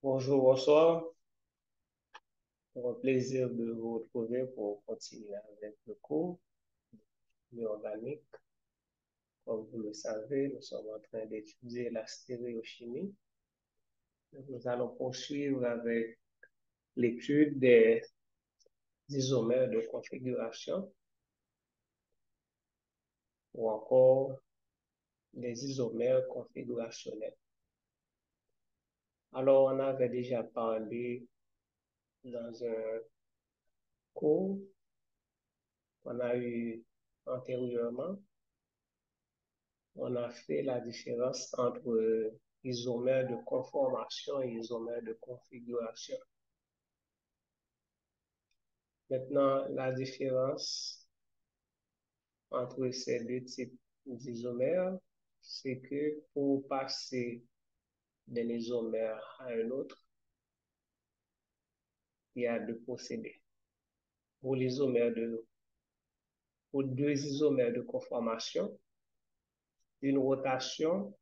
Bonjour, bonsoir. C'est un plaisir de vous retrouver pour continuer avec le cours organique. Comme vous le savez, nous sommes en train d'étudier la stéréochimie. Nous allons poursuivre avec l'étude des isomères de configuration ou encore des isomères configurationnels. Alors, on avait déjà parlé dans un cours qu'on a eu antérieurement. On a fait la différence entre isomères de conformation et isomères de configuration. Maintenant, la différence entre ces deux types d'isomères, c'est que pour passer d'un isomère à un autre, il y a deux procédés. Pour deux isomères de conformation, une rotation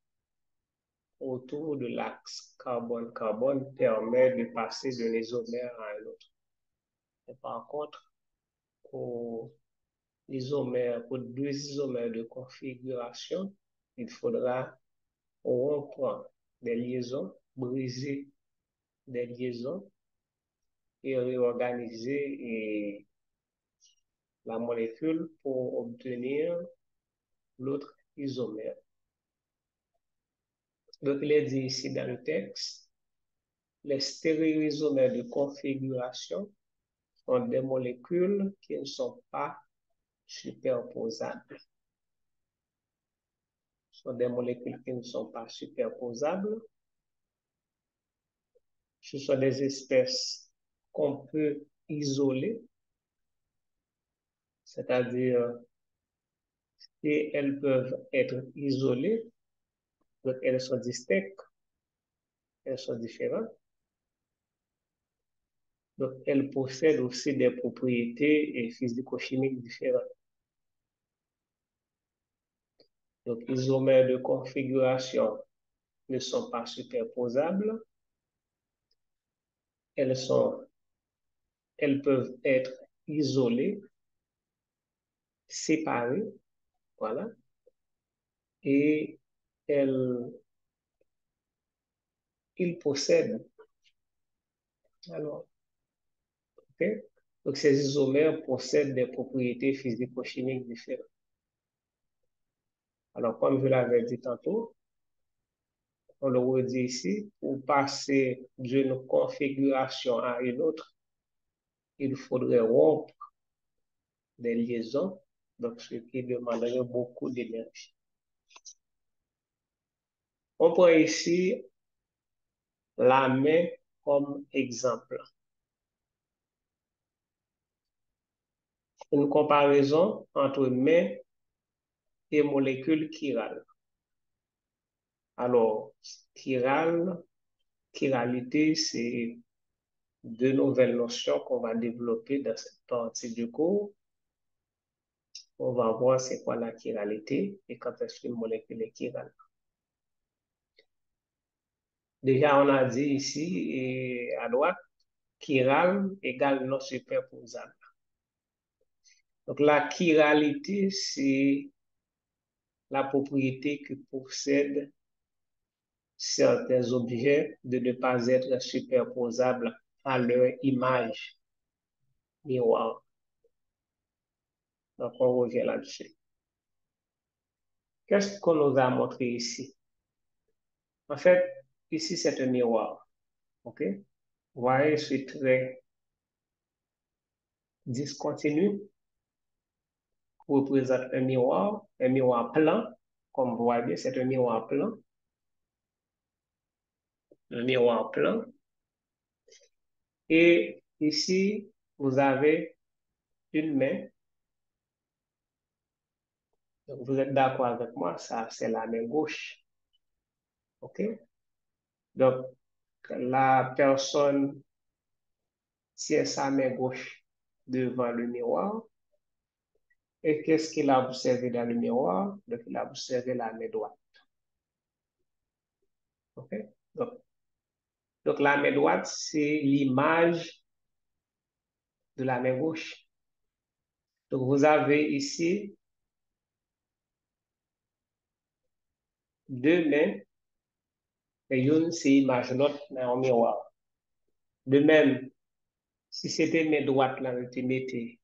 autour de l'axe carbone-carbone permet de passer d'un isomère à un autre. Et par contre, pour deux isomères de configuration, il faudra rompre des liaisons, briser des liaisons et réorganiser la molécule pour obtenir l'autre isomère. Donc, il est dit ici dans le texte, les stéréoisomères de configuration sont des molécules qui ne sont pas superposables. Ce sont des molécules qui ne sont pas superposables. Ce sont des espèces qu'on peut isoler, c'est-à-dire que elles peuvent être isolées, donc elles sont distinctes, elles sont différentes. Donc, elles possèdent aussi des propriétés physico-chimiques différentes. Donc, isomères de configuration ne sont pas superposables. Elles peuvent être isolées, séparées, voilà, et ils possèdent, alors, ok? Donc, ces isomères possèdent des propriétés physico-chimiques différentes. Alors, comme je l'avais dit tantôt, on le redit ici, pour passer d'une configuration à une autre, il faudrait rompre des liaisons, donc ce qui demanderait beaucoup d'énergie. On prend ici la main comme exemple. Une comparaison entre main et molécule chirale. Alors, chiralité, c'est deux nouvelles notions qu'on va développer dans cette partie du cours. On va voir c'est quoi la chiralité et quand est-ce qu'une molécule est chirale. Déjà, on a dit ici et à droite, chirale égale non superposable. Donc, la chiralité, c'est la propriété que possèdent certains objets de ne pas être superposables à leur image miroir. Donc, on revient là-dessus. Qu'est-ce qu'on nous a montré ici? En fait, ici, c'est un miroir. OK? Vous voyez, c'est très discontinu. Représente un miroir plan. Comme vous voyez, c'est un miroir plan. Un miroir plan. Et ici, vous avez une main. Donc, vous êtes d'accord avec moi, ça, c'est la main gauche. OK? Donc, la personne tient sa main gauche devant le miroir. Et qu'est-ce qu'il a observé dans le miroir? Donc, il a observé la main droite. OK? Donc, Donc, la main droite, c'est l'image de la main gauche. Donc, vous avez ici deux mains, et une, c'est l'image, l'autre, dans un miroir. De même, si c'était main droite, là, je te mettais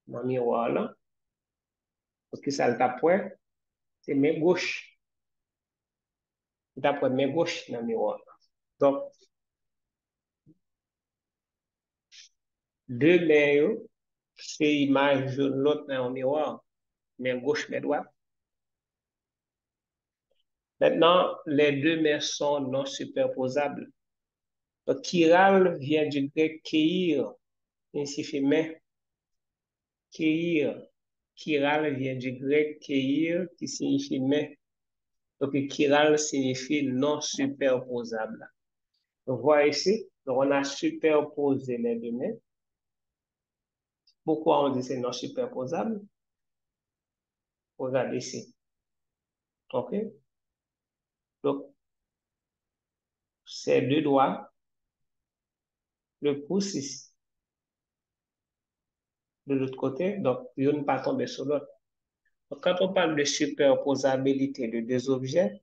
dans le miroir, là, parce que ça le tape, c'est main gauche. D'après main gauche dans le miroir. Donc, deux mains, c'est l'image de l'autre dans le miroir, main gauche, main droite. Maintenant, les deux mains sont non superposables. Donc, chiral vient du grec keir, qui signifie main. Keir. Chiral vient du grec keir, qui signifie main. Donc, chiral signifie non superposable. Donc, voyez ici, donc on a superposé les deux mains. Pourquoi on dit c'est non superposable? Regardez ici. OK? Donc, ces deux doigts, le pouce ici, de l'autre côté, donc, ils ne pas tomber sur l'autre. Donc, quand on parle de superposabilité de deux objets,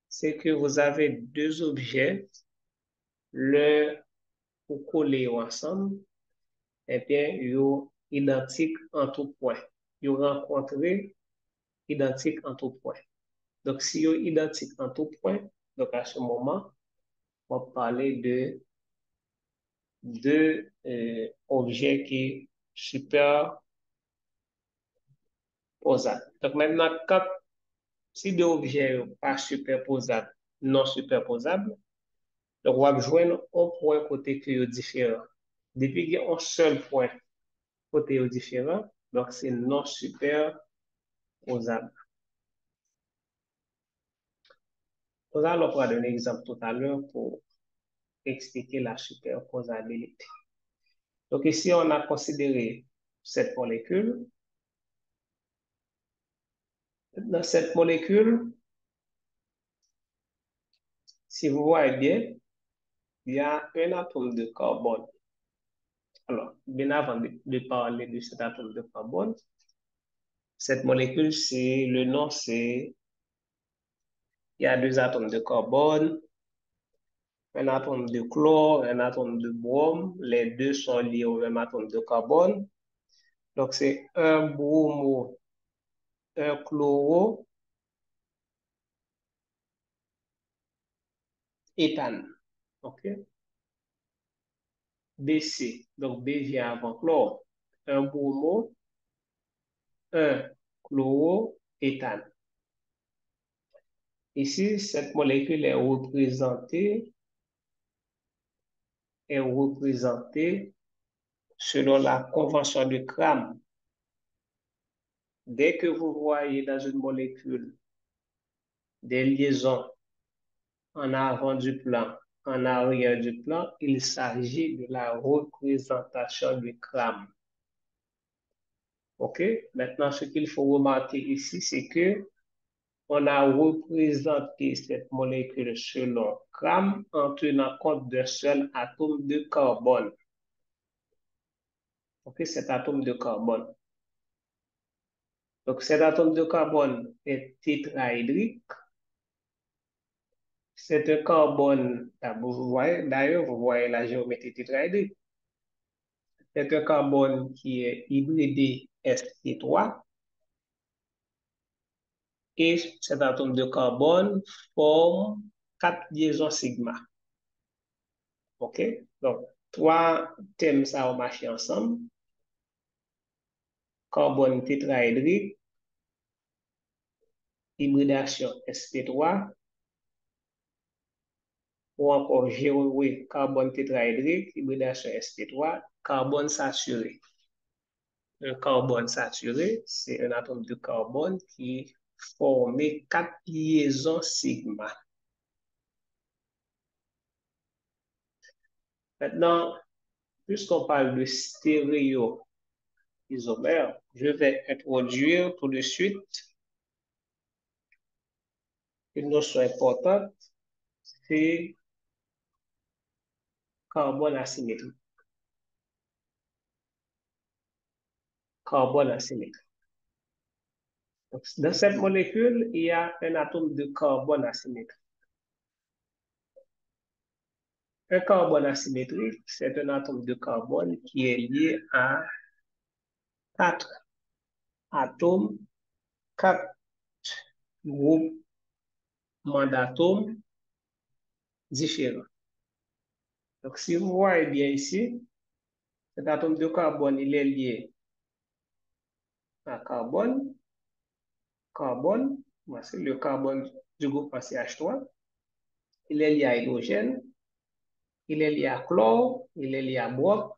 c'est que vous avez deux objets, le ou collés ensemble, et bien, ils sont identiques en tout point. Ils rencontrés identiques en tout point. Donc, si ils sont identiques en tout point, donc à ce moment, on va parler de deux objets qui superposables. Donc maintenant, si deux objets sont pas superposables, non superposables, donc on va joindre un point côté qui est différent. Depuis qu'il y a un seul point côté différent, donc c'est non superposable. Nous allons prendre un exemple tout à l'heure pour expliquer la superposabilité. Donc ici, on a considéré cette molécule. Dans cette molécule, si vous voyez bien, il y a un atome de carbone. Alors, bien avant de parler de cet atome de carbone, cette molécule, c'est le nom, c'est il y a deux atomes de carbone, un atome de chlore, un atome de brome. Les deux sont liés au même atome de carbone. Donc, c'est un bromo, un chloro, éthane. OK? BC. Donc, B vient avant chlore. Un bromo, un chloroéthane. Ici, cette molécule est représentée selon la convention de Cram. Dès que vous voyez dans une molécule des liaisons en avant du plan, en arrière du plan, il s'agit de la représentation du Cram. OK? Maintenant, ce qu'il faut remarquer ici, c'est que on a représenté cette molécule selon Cram en tenant compte d'un seul atome de carbone. OK? Cet atome de carbone. Donc, cet atome de carbone est tétraédrique. C'est un carbone, d'ailleurs, vous voyez la géométrie tétraédrique. C'est un carbone qui est hybridé sp3. Et cet atome de carbone forme 4 liaisons sigma. OK? Donc, trois thèmes, ça va marcher ensemble. Carbone tétraédrique, hybridation sp3, ou encore oui, carbone tétraédrique, hybridation sp3, carbone saturé. Un carbone saturé, c'est un atome de carbone qui forme 4 liaisons sigma. Maintenant, puisqu'on parle de stéréoisomère, je vais introduire tout de suite une notion importante, c'est carbone asymétrique. Carbone asymétrique. Donc, dans cette molécule, il y a un atome de carbone asymétrique. Un carbone asymétrique, c'est un atome de carbone qui est lié à quatre atomes, quatre groupes d'atomes différents. Donc, si vous voyez bien ici, cet atome de carbone, il est lié à carbone, carbone, c'est le carbone du groupe CH3, il est lié à hydrogène, il est lié à chlore, il est lié à bois.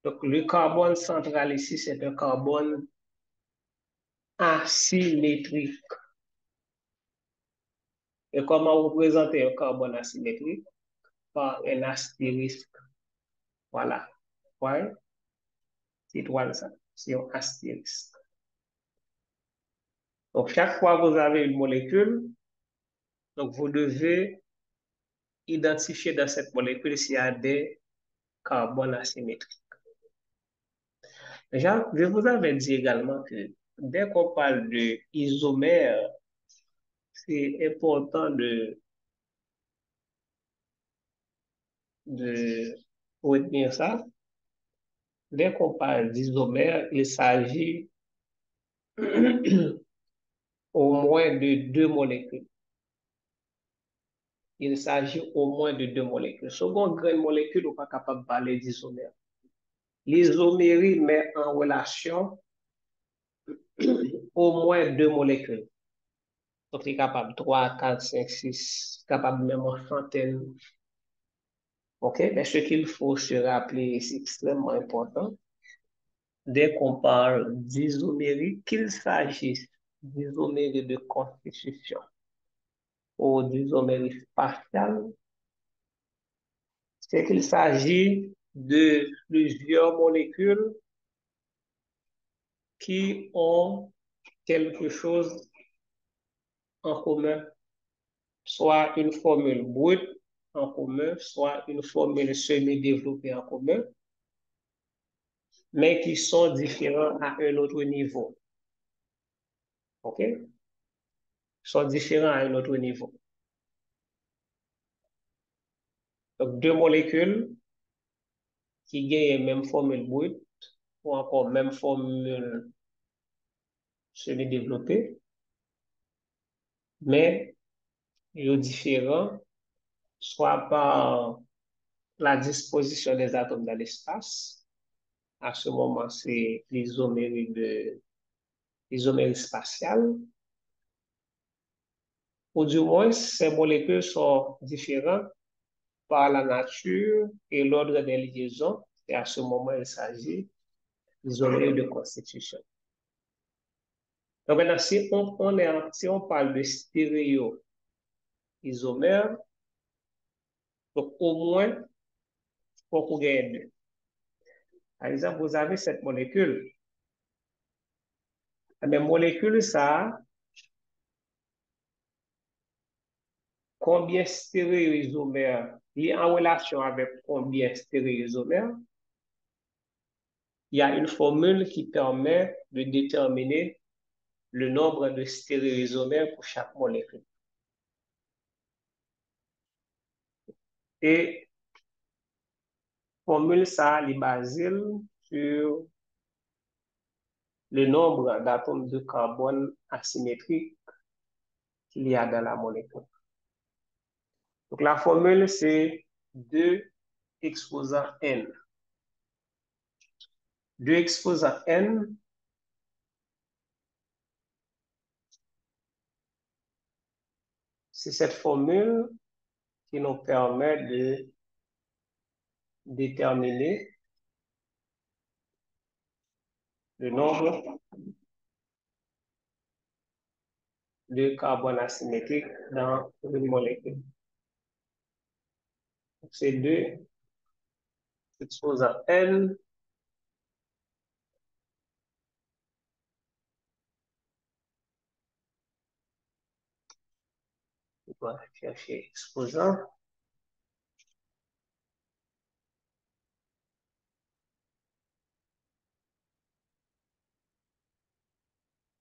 Donc, le carbone central ici, c'est un carbone asymétrique. Et comment vous présentez un carbone asymétrique? Par un astérisque. Voilà. Ouais. C'est étoile ça. C'est un astérisque. Donc, chaque fois que vous avez une molécule, donc vous devez identifier dans cette molécule s'il y a des carbones asymétriques. Je vous avais dit également que dès qu'on parle de isomère, c'est important de retenir ça. Dès qu'on parle d'isomère, il s'agit au moins de deux molécules. Il s'agit au moins de deux molécules. Seconde grande molécule, on n'est pas capable de parler d'isomère. L'isomérie met en relation au moins deux molécules. Donc, il est capable 3, 4, 5, 6, capable même en centaine. OK? Mais ce qu'il faut se rappeler, c'est extrêmement important. Dès qu'on parle d'isomérie, qu'il s'agisse d'isomérie de constitution ou d'isomérie spatiale, c'est qu'il s'agit de plusieurs molécules qui ont quelque chose en commun, soit une formule brute en commun, soit une formule semi-développée en commun, mais qui sont différents à un autre niveau. OK? Sont différents à un autre niveau. Donc, deux molécules qui gagnent même formule brute ou encore même formule semi-développée, mais ils sont différents soit par la disposition des atomes dans l'espace. À ce moment, c'est l'isomérie spatiale. Ou du moins, ces molécules sont différentes par la nature et l'ordre des liaisons. Et à ce moment, il s'agit d'isomérie de constitution. Donc maintenant, si on parle de stéréoisomère, donc au moins, pour qu'on gagne deux. Par exemple, vous avez cette molécule. La molécule, ça, combien stéréoisomères, il est en relation avec combien stéréoisomères, il y a une formule qui permet de déterminer le nombre de stéréoisomères pour chaque molécule. Et formule ça, est basée sur le nombre d'atomes de carbone asymétriques qu'il y a dans la molécule. Donc la formule, c'est 2 exposant n. 2 exposant n, c'est cette formule qui nous permet de déterminer le nombre de carbone asymétrique dans une molécule. C'est 2 exposant n. On va chercher exposant.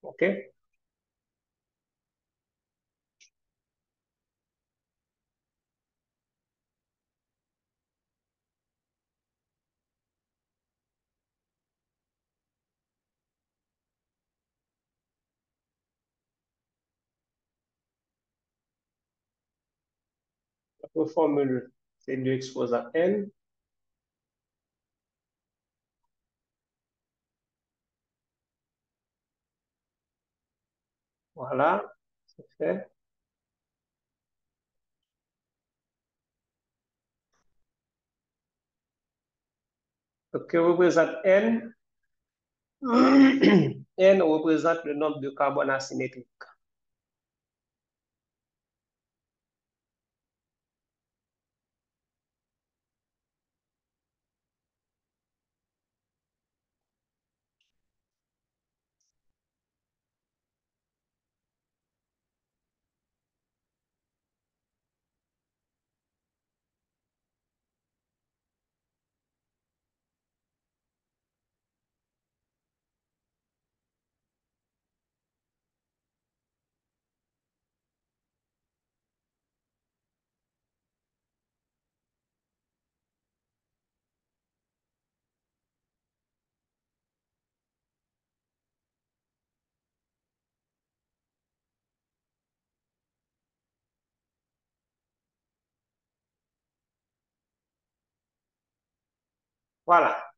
OK? Notre formule, c'est 2 exposant n. Voilà, c'est fait. Donc, que représente n? N représente le nombre de carbone asymétriques. Voilà.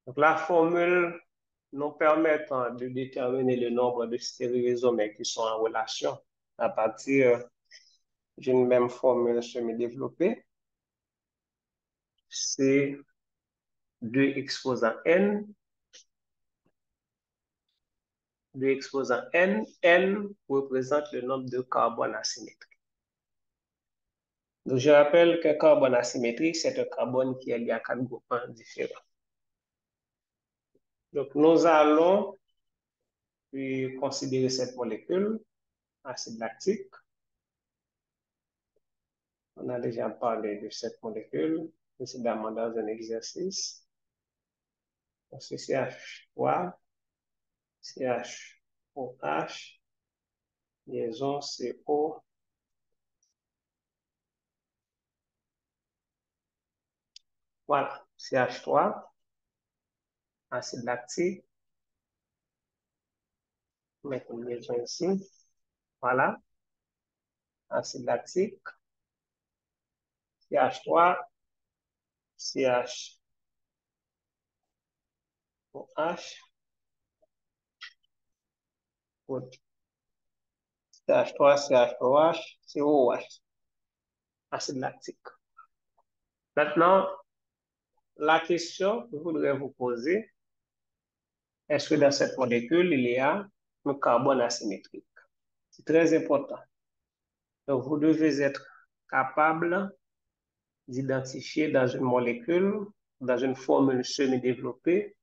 Donc, la formule nous permet de déterminer le nombre de stéréoisomères qui sont en relation à partir d'une même formule semi-développée. C'est 2 exposant n. 2 exposant n. N représente le nombre de carbone asymétriques. Donc, je rappelle qu'un carbone asymétrique, c'est un carbone qui est lié à 4 groupes différents. Donc, nous allons considérer cette molécule, acide lactique. On a déjà parlé de cette molécule précédemment dans un exercice. Donc, c'est CH3, CHOH, liaison CO. Voilà, CH3, acide lactique. Mettre une liaison ici. Voilà, acide lactique, CH3, CHOH, CH3, CHOH, COH, acide lactique. Maintenant, la question que je voudrais vous poser, est-ce que dans cette molécule, il y a un carbone asymétrique? C'est très important. Donc, vous devez être capable d'identifier dans une molécule, dans une formule semi-développée,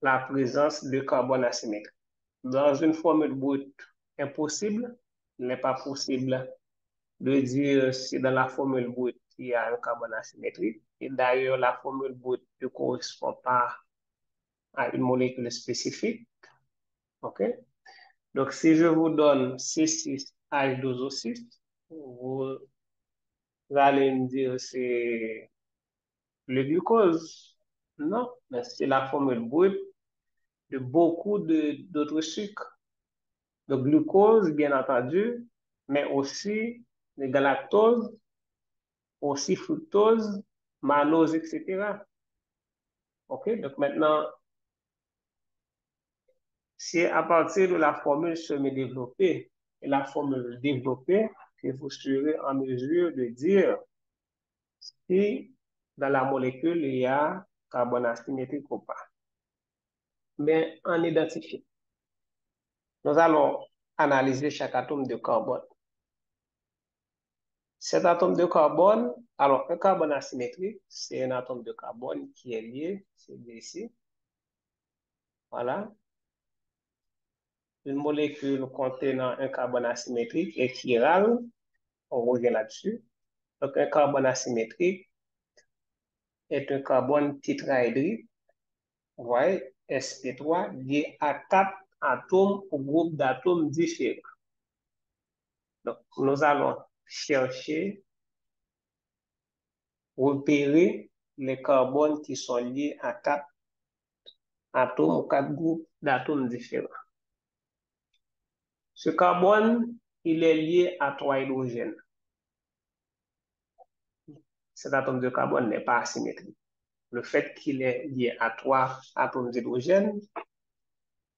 la présence de carbone asymétrique. Dans une formule brute, impossible, il n'est pas possible de dire si dans la formule brute, il y a un carbone asymétrique. Et d'ailleurs, la formule brute ne correspond pas à une molécule spécifique. OK? Donc, si je vous donne C6H12O6, vous allez me dire c'est le glucose. Non, mais c'est la formule brute de beaucoup d'autres sucres. Le glucose, bien entendu, mais aussi le galactose, aussi fructose, maltose, etc. OK? Donc maintenant, c'est à partir de la formule semi-développée et la formule développée que vous serez en mesure de dire si dans la molécule il y a carbone asymétrique ou pas. Mais en identifiant, nous allons analyser chaque atome de carbone. Cet atome de carbone, alors un carbone asymétrique, c'est un atome de carbone qui est lié, c'est ici. Voilà. Une molécule contenant un carbone asymétrique est chirale, on revient là-dessus. Donc, un carbone asymétrique est un carbone tétraédrique, vous voyez, sp3, lié à quatre atomes ou groupes d'atomes différents. Donc, nous allons chercher, repérer les carbones qui sont liés à quatre atomes ou quatre groupes d'atomes différents. Ce carbone, il est lié à trois hydrogènes. Cet atome de carbone n'est pas asymétrique. Le fait qu'il est lié à trois atomes d'hydrogène,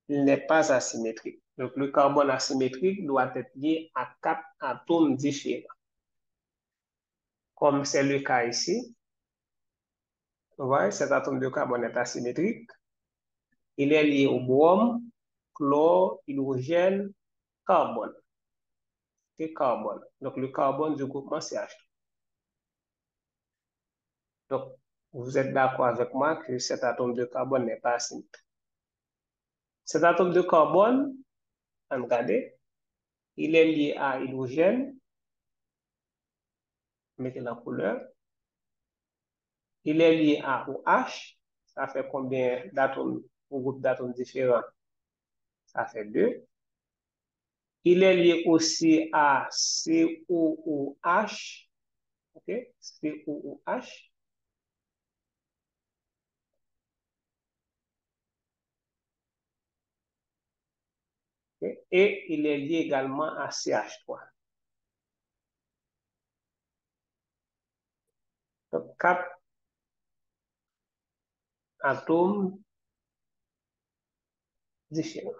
il n'est pas asymétrique. Donc, le carbone asymétrique doit être lié à quatre atomes différents. Comme c'est le cas ici, vous voyez, cet atome de carbone est asymétrique. Il est lié au brome, chlore, hydrogène, carbone. C'est carbone. Donc, le carbone du groupement CH3. Donc, vous êtes d'accord avec moi que cet atome de carbone n'est pas asymétrique. Cet atome de carbone, regardez, il est lié à hydrogène. Mettez la couleur. Il est lié à OH. Ça fait combien d'atomes, ou groupes d'atomes différents? Ça fait 2. Il est lié aussi à COOH. OK? COOH. Okay? Et il est lié également à CH3. Donc, 4 atomes différents.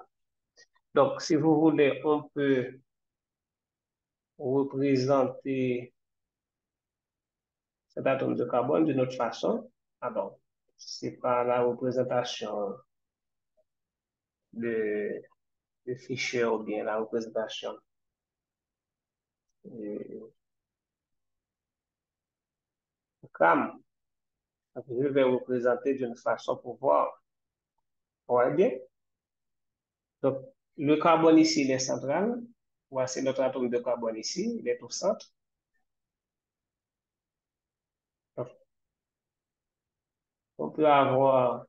Donc, si vous voulez, on peut représenter cet atome de carbone d'une autre façon. Alors, c'est par la représentation de, de Fischer ou bien la représentation de Gram. Je vais représenter d'une façon pour voir. Vous voyez bien? Donc, le carbone ici, il est central. Voici notre atome de carbone ici, il est au centre. Donc, on peut avoir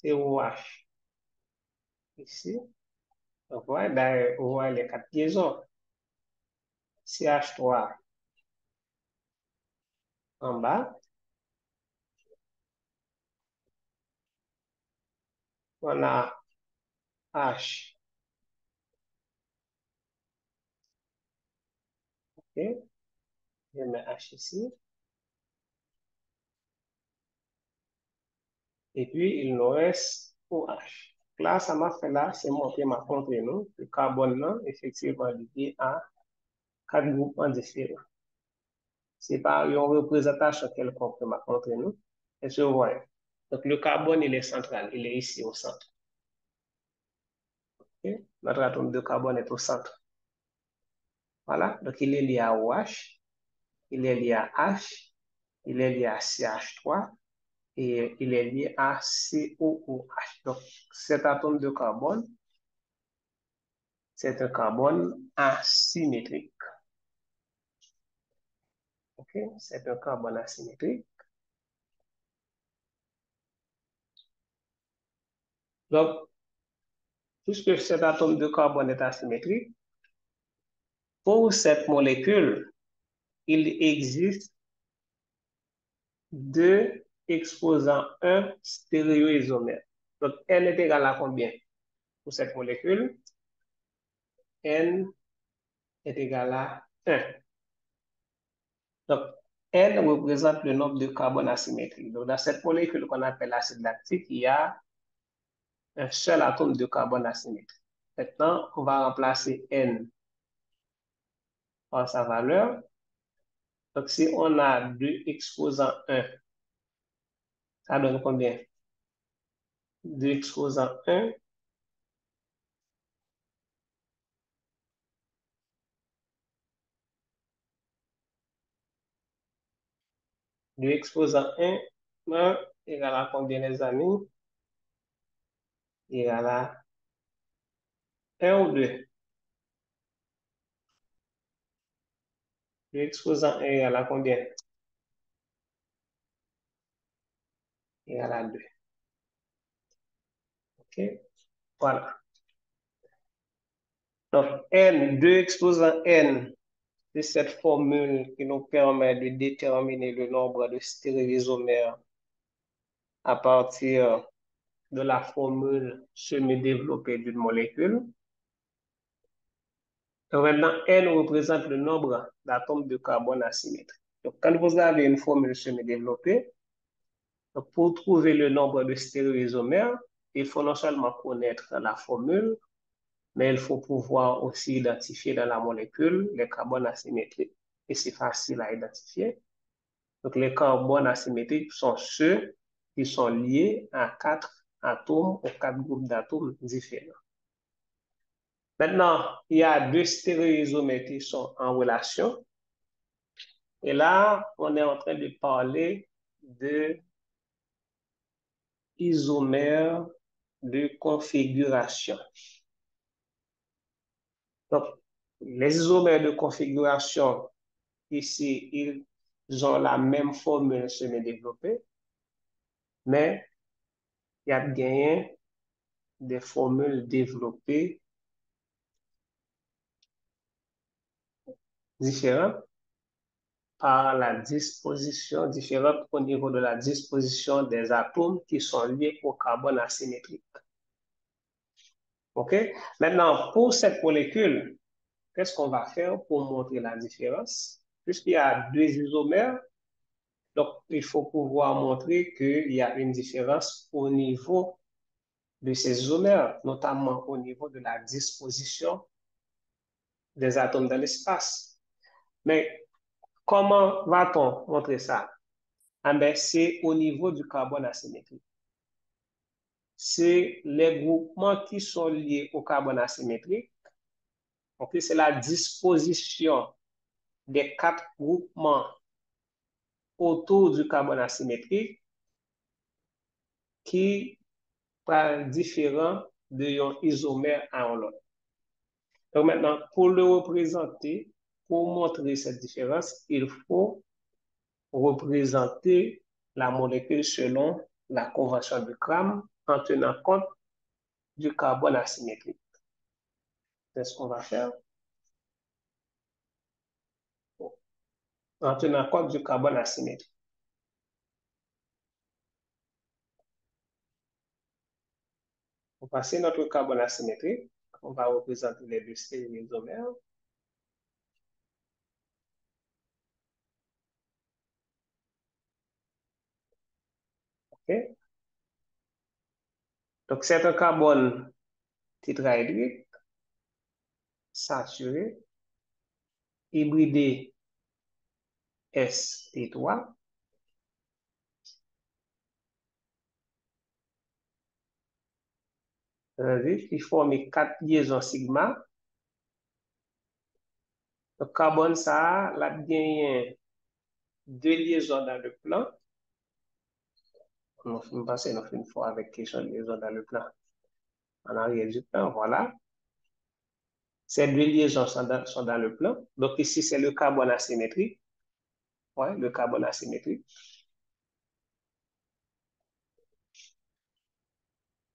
COH ici. Donc, vous voyez les quatre liaisons. CH3 en bas. On a H. OK. Je mets H ici. Et puis, il nous reste OH. Là, ça m'a fait là, c'est montré ma contre nous. Le carbone là, effectivement, lié à quatre groupements différents. C'est pas une représentation quelconque que m'a contre nous. Et je vois. Donc, le carbone, il est central. Il est ici au centre. Okay? Notre atome de carbone est au centre. Voilà. Donc, il est lié à OH. Il est lié à H. Il est lié à CH3. Et il est lié à COOH. Donc, cet atome de carbone, c'est un carbone asymétrique. OK? C'est un carbone asymétrique. Donc, puisque cet atome de carbone est asymétrique, pour cette molécule, il existe deux exposants 1 stéréoisomères. Donc, N est égal à combien pour cette molécule? N est égal à 1. Donc, N représente le nombre de carbone asymétriques. Donc, dans cette molécule qu'on appelle l'acide lactique, il y a un seul atome de carbone asymétrique. Maintenant, on va remplacer N par sa valeur. Donc, si on a deux exposants 1, ça donne combien? 2 exposants 1, deux exposants 1 égale à combien, les amis? égale à 1 ou 2. 2 exposant 1 égale à combien? Égale à 2. OK? Voilà. Donc, n, 2 exposant n, c'est cette formule qui nous permet de déterminer le nombre de stéréoisomères à partir de la formule semi-développée d'une molécule. Donc maintenant, N représente le nombre d'atomes de carbone asymétriques. Donc, quand vous avez une formule semi-développée, pour trouver le nombre de stéréoisomères, il faut non seulement connaître la formule, mais il faut pouvoir aussi identifier dans la molécule les carbones asymétriques. Et c'est facile à identifier. Donc, les carbones asymétriques sont ceux qui sont liés à 4 atomes ou 4 groupes d'atomes différents. Maintenant, il y a 2 stéréoisomères qui sont en relation. Et là, on est en train de parler de isomères de configuration. Donc, les isomères de configuration, ici, ils ont la même formule semi-développée, mais il y a bien des formules développées différentes par la disposition, différentes au niveau de la disposition des atomes qui sont liés au carbone asymétrique. OK? Maintenant, pour cette molécule, qu'est-ce qu'on va faire pour montrer la différence? Puisqu'il y a 2 isomères, donc il faut pouvoir montrer qu'il y a une différence au niveau de ces isomères, notamment au niveau de la disposition des atomes dans l'espace. Mais comment va-t-on montrer ça? Ah ben, c'est au niveau du carbone asymétrique. C'est les groupements qui sont liés au carbone asymétrique. Donc, c'est la disposition des 4 groupements autour du carbone asymétrique qui est différent de yon isomère à l'autre. Donc maintenant, pour le représenter, pour montrer cette différence, il faut représenter la molécule selon la convention de Cram en tenant compte du carbone asymétrique. C'est ce qu'on va faire. En tenant compte du carbone asymétrique. Pour passer notre carbone asymétrique, on va représenter les 2 stéréoisomères. OK? Donc, c'est un carbone tétraédrique, saturé, hybridé sp3. Qui forme 4 liaisons sigma. Le carbone, ça, a bien 2 liaisons dans le plan. On va passer une fois avec question de liaison dans le plan. En arrière du plan, voilà. Ces 2 liaisons sont dans le plan. Donc ici, c'est le carbone asymétrique. Ouais, le carbone asymétrique.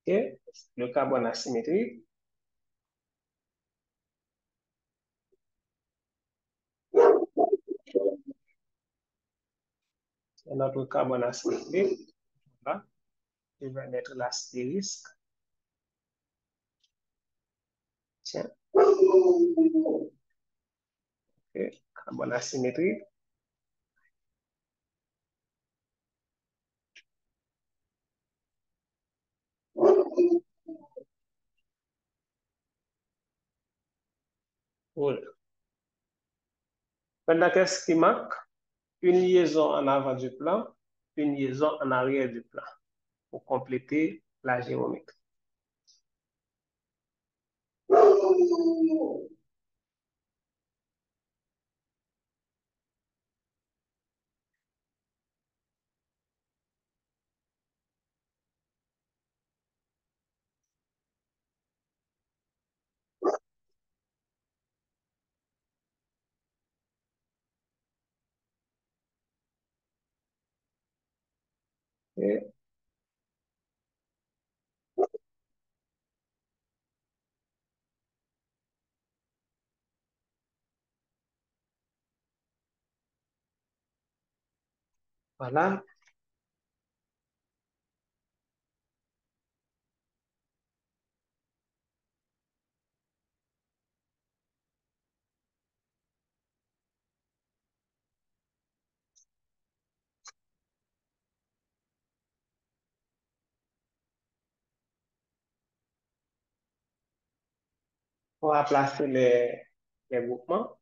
Et le carbone asymétrique. C'est notre carbone asymétrique. Voilà. Je vais mettre l'astérisque. Tiens. Okay. Carbone asymétrique. Voilà. Maintenant, qu'est-ce qui manque? Une liaison en avant du plan, une liaison en arrière du plan pour compléter la géométrie. Voilà. On va placer les groupements.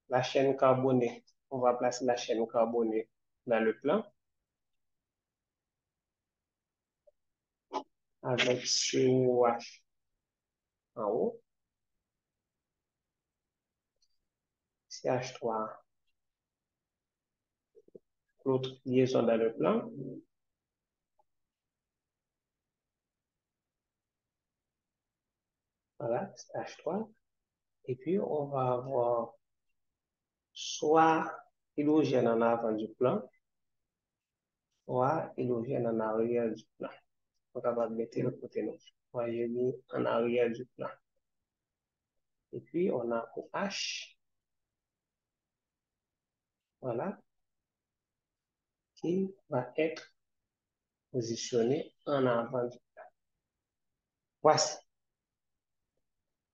La chaîne carbonée, on va placer la chaîne carbonée dans le plan avec COH en haut, CH3, l'autre liaison dans le plan. Voilà, CH3. Et puis, on va avoir soit hydrogène en avant du plan, soit hydrogène en arrière du plan. On va mettre le côté nord. Moi, j'ai mis en arrière du plan. Et puis, on a OH. Voilà, qui va être positionné en avant du plan. Voici.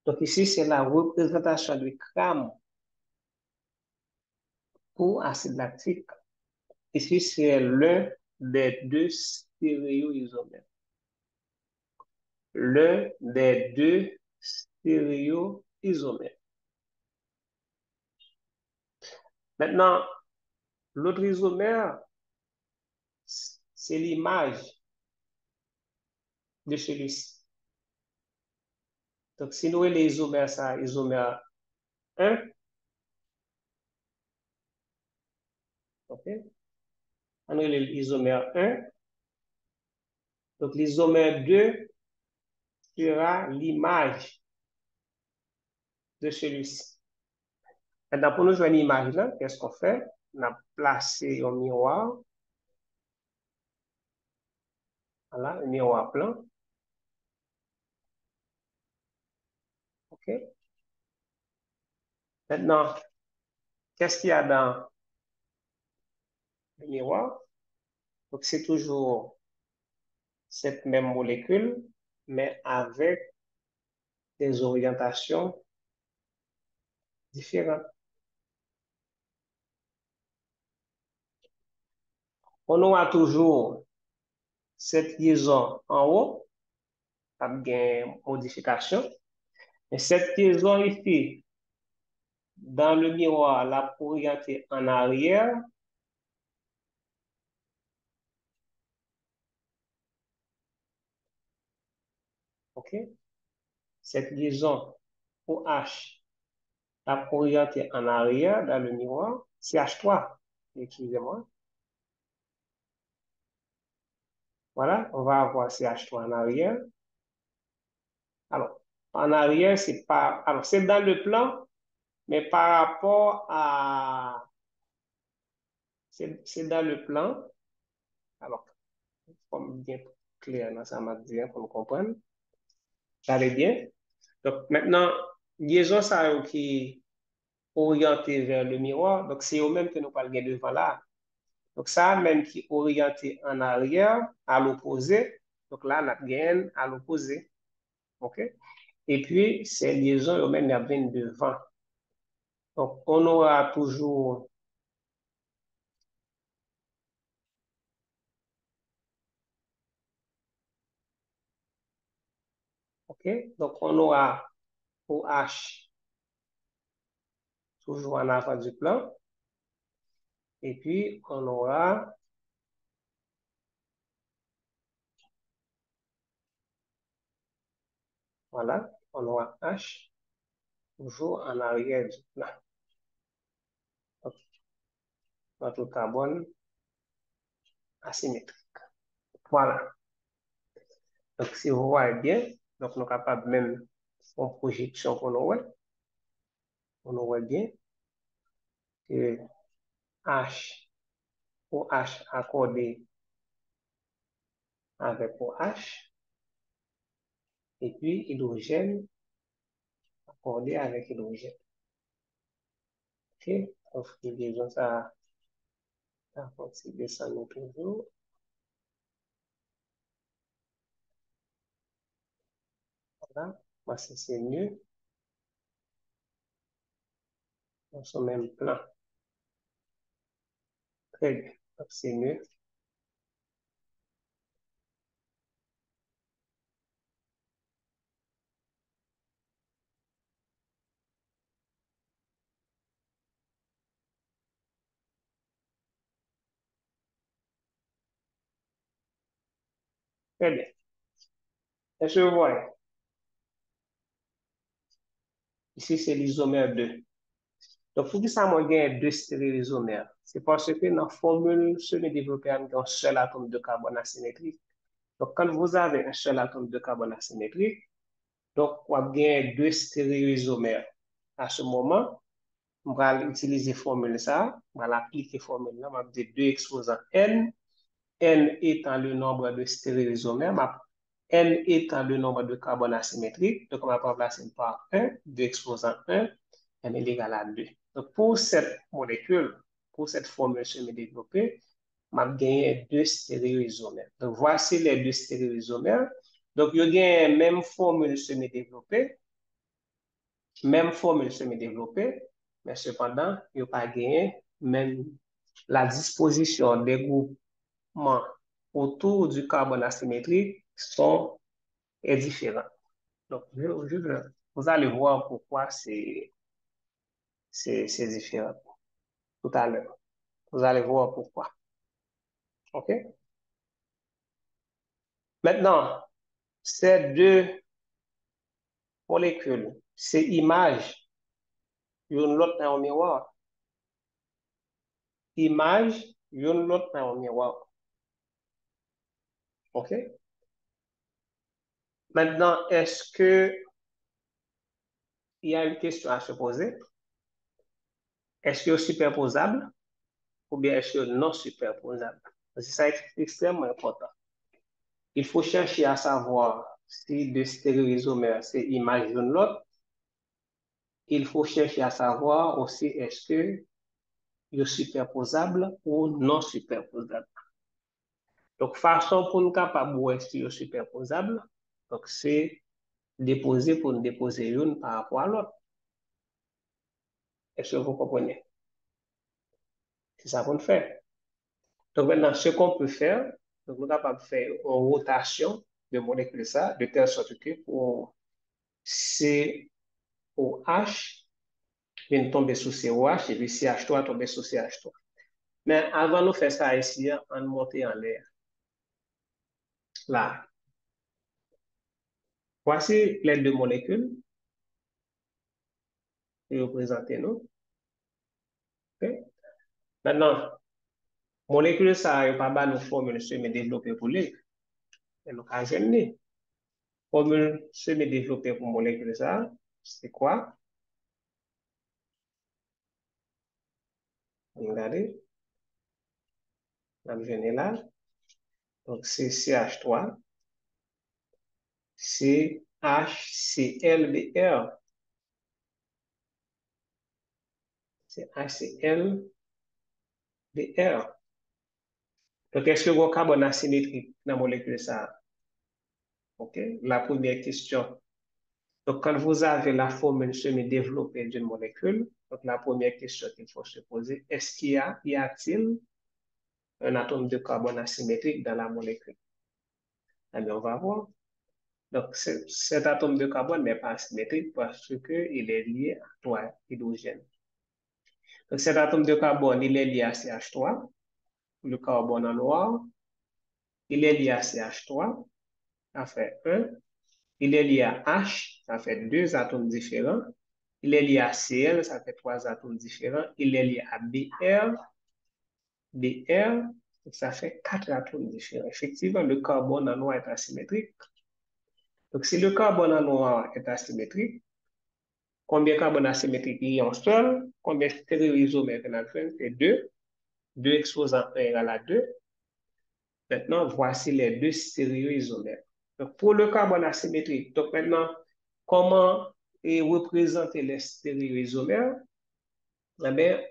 Donc ici, c'est la représentation du gramme pour acide lactique. Ici, c'est l'un des deux stéréoisomères. L'un des deux stéréoisomères. Maintenant, l'autre isomère, c'est l'image de celui-ci. Donc, si nous voyons les isomères, ça, isomère 1, ok? On a l'isomère 1. Donc, l'isomère 2 sera l'image de celui-ci. Maintenant, pour nous jouer une image là, qu'est-ce qu'on fait? On a placé un miroir. Voilà, un miroir plan. OK? Maintenant, qu'est-ce qu'il y a dans le miroir? Donc, c'est toujours cette même molécule, mais avec des orientations différentes. On aura toujours cette liaison en haut, avec une modification. Et cette liaison ici, dans le miroir, la orientée en arrière. OK? Cette liaison OH, la orientée en arrière dans le miroir, CH3, excusez-moi. Voilà, on va avoir CH3 en arrière. Alors, en arrière, c'est pas. Alors, c'est dans le plan, mais par rapport à. C'est dans le plan. Alors, comme bien clair, là, ça m'a dit pour me comprendre. Ça allait bien. Donc, maintenant, liaison ça qui est orientée vers le miroir. Donc, c'est au même que nous parlons devant là. Donc, ça même qui est orienté en arrière, à l'opposé. Donc, là, on a bien à l'opposé. OK? Et puis, ces liaisons, eux-mêmes, elles viennent devant. Donc, on aura toujours OK? Donc, on aura OH toujours en avant du plan. Et puis, on aura voilà, on aura H toujours en arrière du plan. Donc, notre carbone asymétrique. Voilà. Donc, si vous voyez bien, donc, nous sommes capables même en projection pour nous, on voit bien que H, OH accordé avec OH, et puis hydrogène accordé avec hydrogène. OK? Donc, liaison, ça continue de descendre toujours. Voilà. Moi, c'est mieux. On se même plan. Très bien. Donc, c'est mieux. Très bien. Est-ce que vous voyez? Ici, c'est l'isomère 2. Donc, pour que ça me gagne deux stéréoisomères, c'est parce que dans la formule semi-développée, on a un seul atome de carbone asymétrique. Donc, quand vous avez un seul atome de carbone asymétrique, donc, on va gagner deux stéréoisomères. À ce moment, on va utiliser la formule ça, on va l'appliquer la formule là, on va dire 2 exposants n, n étant le nombre de stéréoisomères, n étant le nombre de carbone asymétrique, donc on va remplacer par 1, 2 exposant 1, n est égal à 2. Donc pour cette molécule, pour cette formule semi-développée, on va gagner deux stéréoisomères. Donc voici les deux stéréoisomères. Donc il y a une même formule semi-développée, mais cependant, il n'y a pas gagné même la disposition des groupements autour du carbone asymétrique est différente. Donc, vous allez voir pourquoi c'est différent tout à l'heure. Vous allez voir pourquoi. OK? Maintenant, ces deux molécules, ces images, une l'autre dans un miroir. Image, une l'autre dans un miroir. OK? Maintenant, est-ce que il y a une question à se poser? Est-ce que c'est superposable ou bien est-ce que non superposable? Parce que ça est extrêmement important. Il faut chercher à savoir si deux stéréoisomères, c'est image l'une l'autre. Il faut chercher à savoir aussi est-ce que c'est superposable ou non superposable. Donc, façon pour nous capable de est-ce que c'est superposable, donc c'est déposer pour nous déposer une par rapport à l'autre. Est-ce que vous comprenez? C'est ça qu'on fait. Donc maintenant, ce qu'on peut faire, donc nous sommes capables de faire une rotation de molécules ça, de telle sorte que pour COH vient tomber sur COH et puis CH3 tomber sur CH3. Mais avant de faire ça ici, on monte en l'air. Là. Voici les deux molécules qui représentent nous. Okay? Maintenant, molécules ça, il n'y a pas de formule semi-développée pour les. Et nous avons formule semi-développée pour molécules ça, c'est quoi? Regardez. On va là. Donc, c'est CH3, c'est HClBr. C'est HClBr. Donc, est-ce que vous avez carbone asymétrique dans la molécule ça? OK? La première question. Donc, quand vous avez la formule semi-développée d'une molécule, donc la première question qu'il faut se poser, est-ce qu'il y a-t-il un atome de carbone asymétrique dans la molécule? Eh bien, on va voir. Donc, cet atome de carbone n'est pas asymétrique parce qu'il est lié à 3 hydrogènes. Donc, cet atome de carbone, il est lié à CH3, le carbone en noir. Il est lié à CH3, ça fait 1. Il est lié à H, ça fait 2 atomes différents. Il est lié à Cl, ça fait 3 atomes différents. Il est lié à Br, ça fait 4 atomes différents. Effectivement, le carbone en noir est asymétrique. Donc, si le carbone en noir est asymétrique, combien de carbone asymétrique il y a en seul? Combien de stéréoisomères qu'on a fait? C'est 2. 2 exposant 1 égale à 2. Maintenant, voici les deux stéréoisomères. Donc, pour le carbone asymétrique, donc maintenant, comment représenter les stéréoisomères? Eh bien,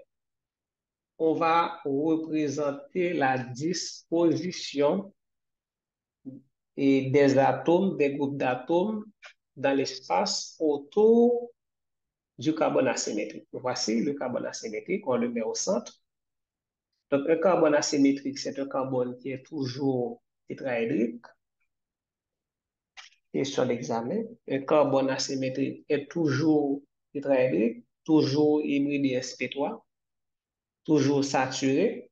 on va représenter la disposition des atomes, des groupes d'atomes dans l'espace autour du carbone asymétrique. Voici le carbone asymétrique, on le met au centre. Donc, un carbone asymétrique, c'est un carbone qui est toujours tétraédrique. Question d'examen. Un carbone asymétrique est toujours tétraédrique, toujours hybridé sp3, toujours saturé.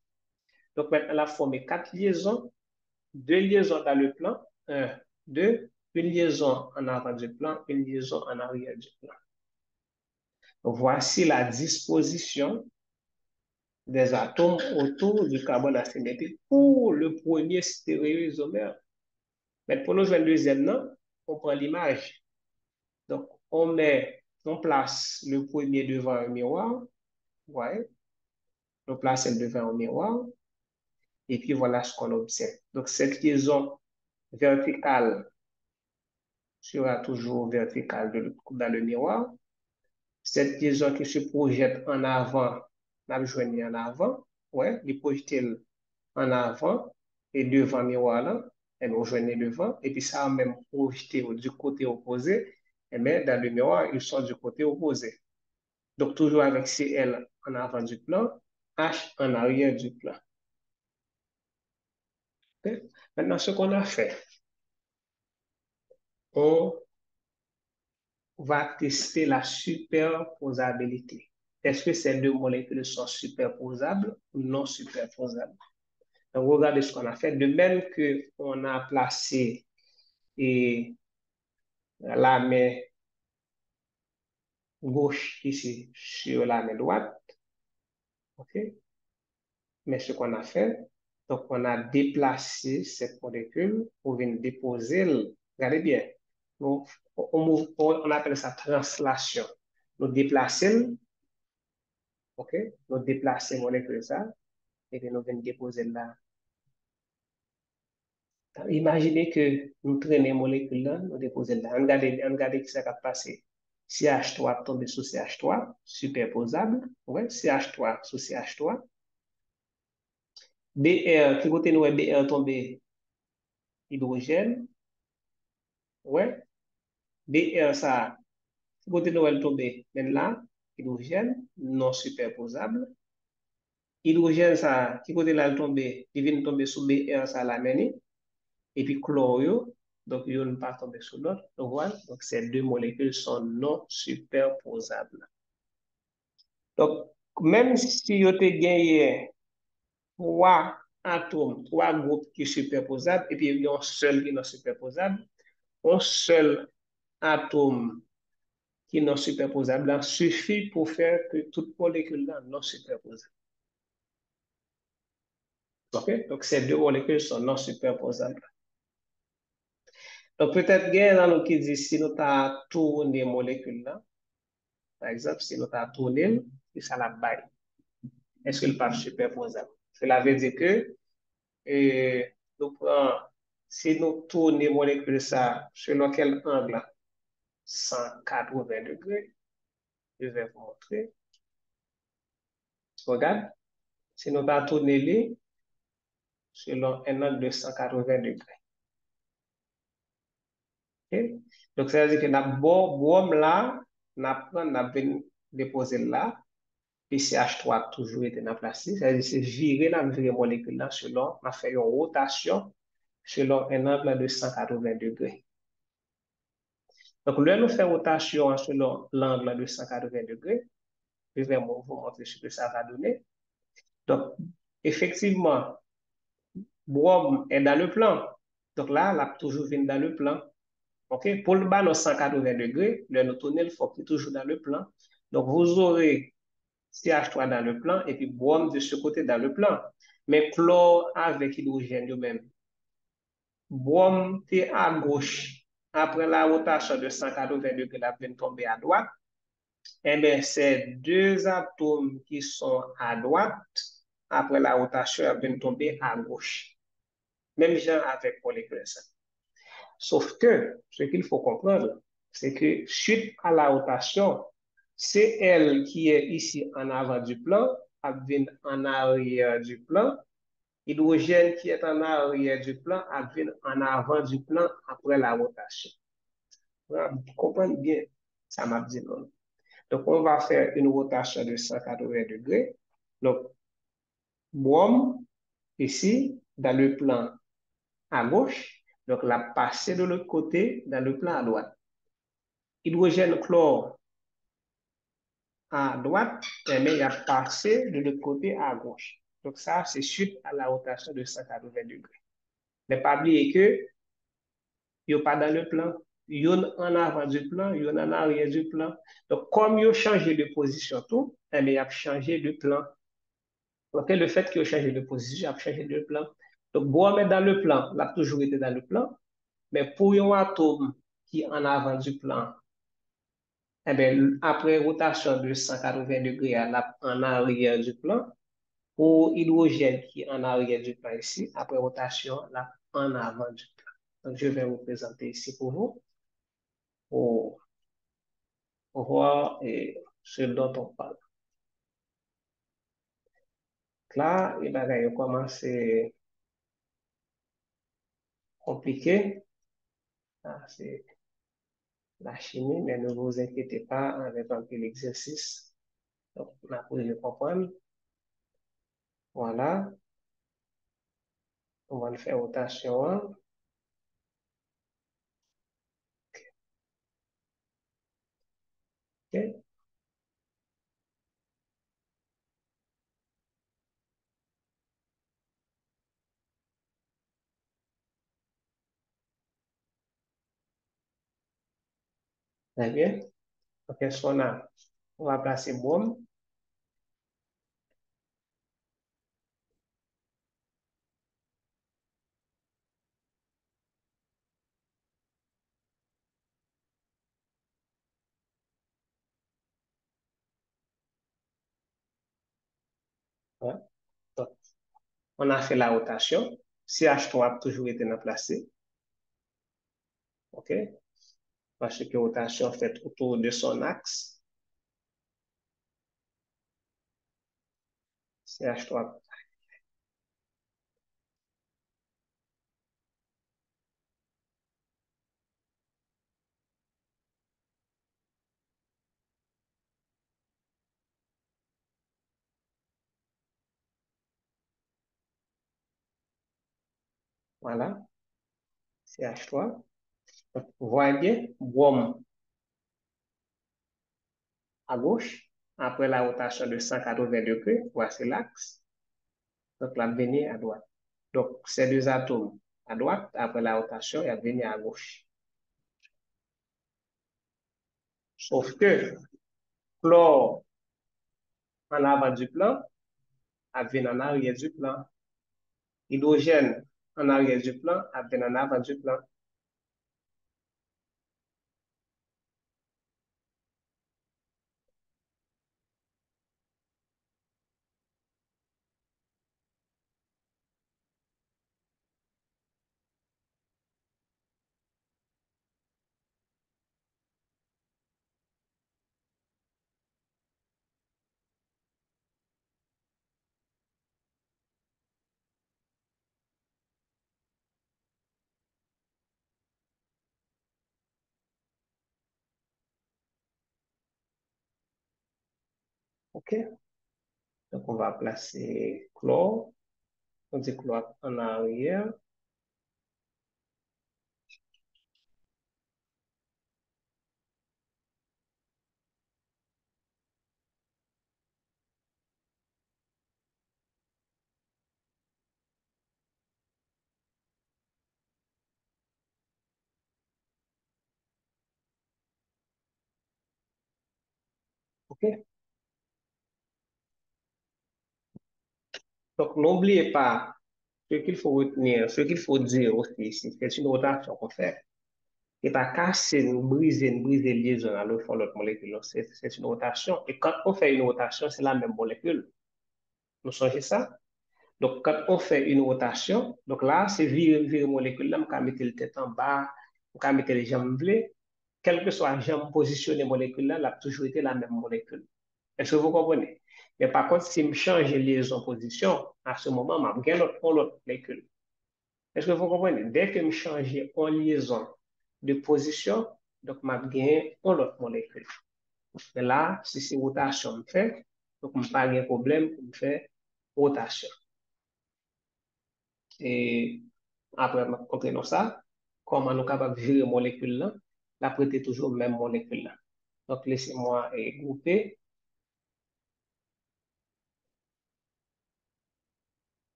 Donc, maintenant, on a formé 4 liaisons, 2 liaisons dans le plan, 1, 2, une liaison en avant du plan, une liaison en arrière du plan. Donc, voici la disposition des atomes autour du carbone asymétrique pour le premier stéréoisomère. Mais pour nous jouer le deuxième, non, on prend l'image. Donc, on place le premier devant un miroir. Ouais. On place elle devant un miroir. Et puis, voilà ce qu'on observe. Donc, cette liaison verticale sera toujours verticale dans le miroir. Cette liaison qui se projette en avant, on a joigné en avant. Ouais, il projette en avant et devant le miroir là, elle nous joignent devant, et puis ça a même projeté du côté opposé, et bien dans le miroir, ils sont du côté opposé. Donc toujours avec CL en avant du plan, H en arrière du plan. Okay? Maintenant, ce qu'on a fait, on va tester la superposabilité. Est-ce que ces deux molécules sont superposables ou non superposables? Donc, regardez ce qu'on a fait. De même qu'on a placé et la main gauche ici sur la main droite. OK? Mais ce qu'on a fait, donc on a déplacé cette molécule pour venir déposer. Regardez bien. Donc, on appelle ça translation. Nous déplaçons, OK? Nous déplaçons la molécule ça, et puis nous venons déposer là. Imaginez que nous traînons la molécule là, nous déposons là. Regardez ce qui va passer. CH3 tombe sur CH3, superposable. Ouais, CH3 sur CH3. Br, qui côté nous est Br tombé hydrogène. Ouais. Br ça, qui côté nous est tombé là, hydrogène, non superposable. Hydrogène ça, qui côté là est tombé, il vient tomber sur Br ça la meni. Et puis chlore, donc il ne pas tomber sur l'autre. Donc voilà, donc ces deux molécules sont non superposables. Donc, même si vous avez gagné 3 atomes, 3 groupes qui sont superposables, et puis il y a un seul qui est non superposable, un seul atome qui est non superposable là, suffit pour faire que toute molécule là non superposable. OK? Donc, ces deux molécules sont non superposables. Donc, peut-être qu'il y a un qui dit si nous avons tourné molécule là, par exemple, si nous avons tourné, c'est ça la baille. Est-ce que le pas superposable? Cela veut dire que nous prenons, si nous tournons molécule ça, selon quel angle? 180 degrés. Je vais vous montrer. Regarde, si nous avons tourné selon un angle de 180 degrés. Okay? Donc, ça veut dire que nous avons là, nous avons déposé là, puis CH3 a toujours été dans place. Ça veut dire que c'est virer la molécule là selon, on a fait une rotation selon un angle de 180 degrés. Donc, là, nous faisons rotation selon l'angle de 180 degrés. Je vais vous montrer ce que ça va donner. Donc, effectivement, Bois est dans le plan. Donc là, elle a toujours venu dans le plan. OK? Pour le bas, 180 degrés, le tourner, il faut qu'il toujours dans le plan. Donc, vous aurez CH3 dans le plan et puis bois de ce côté dans le plan. Mais chlore avec hydrogène de même. Bois est à gauche. Après la rotation de 180 degrés, la vient tomber à droite. Eh bien, c'est deux atomes qui sont à droite. Après la rotation, elles viennent tomber à gauche. Même genre avec molécule ça. Sauf que ce qu'il faut comprendre, c'est que suite à la rotation, c'est elle qui est ici en avant du plan, elle vient en arrière du plan. L'hydrogène qui est en arrière du plan, elle vient en avant du plan après la rotation. Vous comprenez bien, ça m'a dit non. Donc, on va faire une rotation de 180 degrés. Donc, Bohm, ici, dans le plan à gauche, donc la passer de l'autre côté dans le plan à droite. Hydrogène chlore à droite, mais il a passé de l'autre côté à gauche. Donc ça, c'est suite à la rotation de 180 degrés. Mais pas oublier que il n'y a pas dans le plan. Il y en avant du plan, il y en arrière du plan. Donc, comme il a changé de position tout, il a changé de plan. Donc, le fait qu'il a changé de position, il a changé de plan. Donc, bon, mais dans le plan, il a toujours été dans le plan. Mais pour un atome qui est en avant du plan, eh bien, après rotation de 180 degrés en arrière du plan, pour hydrogène qui est en arrière du plan ici, après rotation là, en avant du plan. Donc, je vais vous présenter ici pour vous, pour voir ce dont on parle. Là, il va commencer compliqué. C'est la chimie, mais ne vous inquiétez pas avec un peu l'exercice. Donc, on a posé le comprendre. Voilà. On va le faire rotation 1. OK. Très bien. Donc, qu'est-ce qu'on a? On va placer boom. Ouais. Donc, on a fait la rotation. CH3 a toujours été placé. OK? Parce que rotation fait autour de son axe. CH3. Voilà. CH3. Donc, vous voyez bien, boom à gauche. Après la rotation de 180 degrés, voici l'axe. Donc, la venir à droite. Donc, ces deux atomes à droite, après la rotation, ils venir à gauche. Sauf que chlore en avant du plan, elle vient en arrière du plan. Hydrogène en arrière du plan, elle vient en avant du plan. OK? Donc, on va placer chlore. On dit chlore en arrière. OK? Donc, n'oubliez pas ce qu'il faut retenir, ce qu'il faut dire aussi ici. C'est une rotation qu'on fait. Et pas casser, briser liaison à l'autre l'autre molécule. C'est une rotation. Et quand on fait une rotation, c'est la même molécule. Vous songez ça? Donc, quand on fait une rotation, donc là, c'est virer molécule là, on mettre le tête en bas, on mettre les jambes bleues, quelle que soit la jambe positionnée molécule là, elle a toujours été la même molécule. Est-ce que vous comprenez? Mais par contre, si je change les liaisons position, à ce moment, je vais l'autre molécule. Est-ce que vous comprenez? Dès que je change en liaison de position, donc je gagne l'autre molécule. Mais là, si c'est rotation, je fais, donc je n'ai pas de problème pour faire rotation. Et après, comprenons ça, comment nous sommes capables de virer molécule là, la prêter toujours même molécule là. Donc, laissez-moi grouper.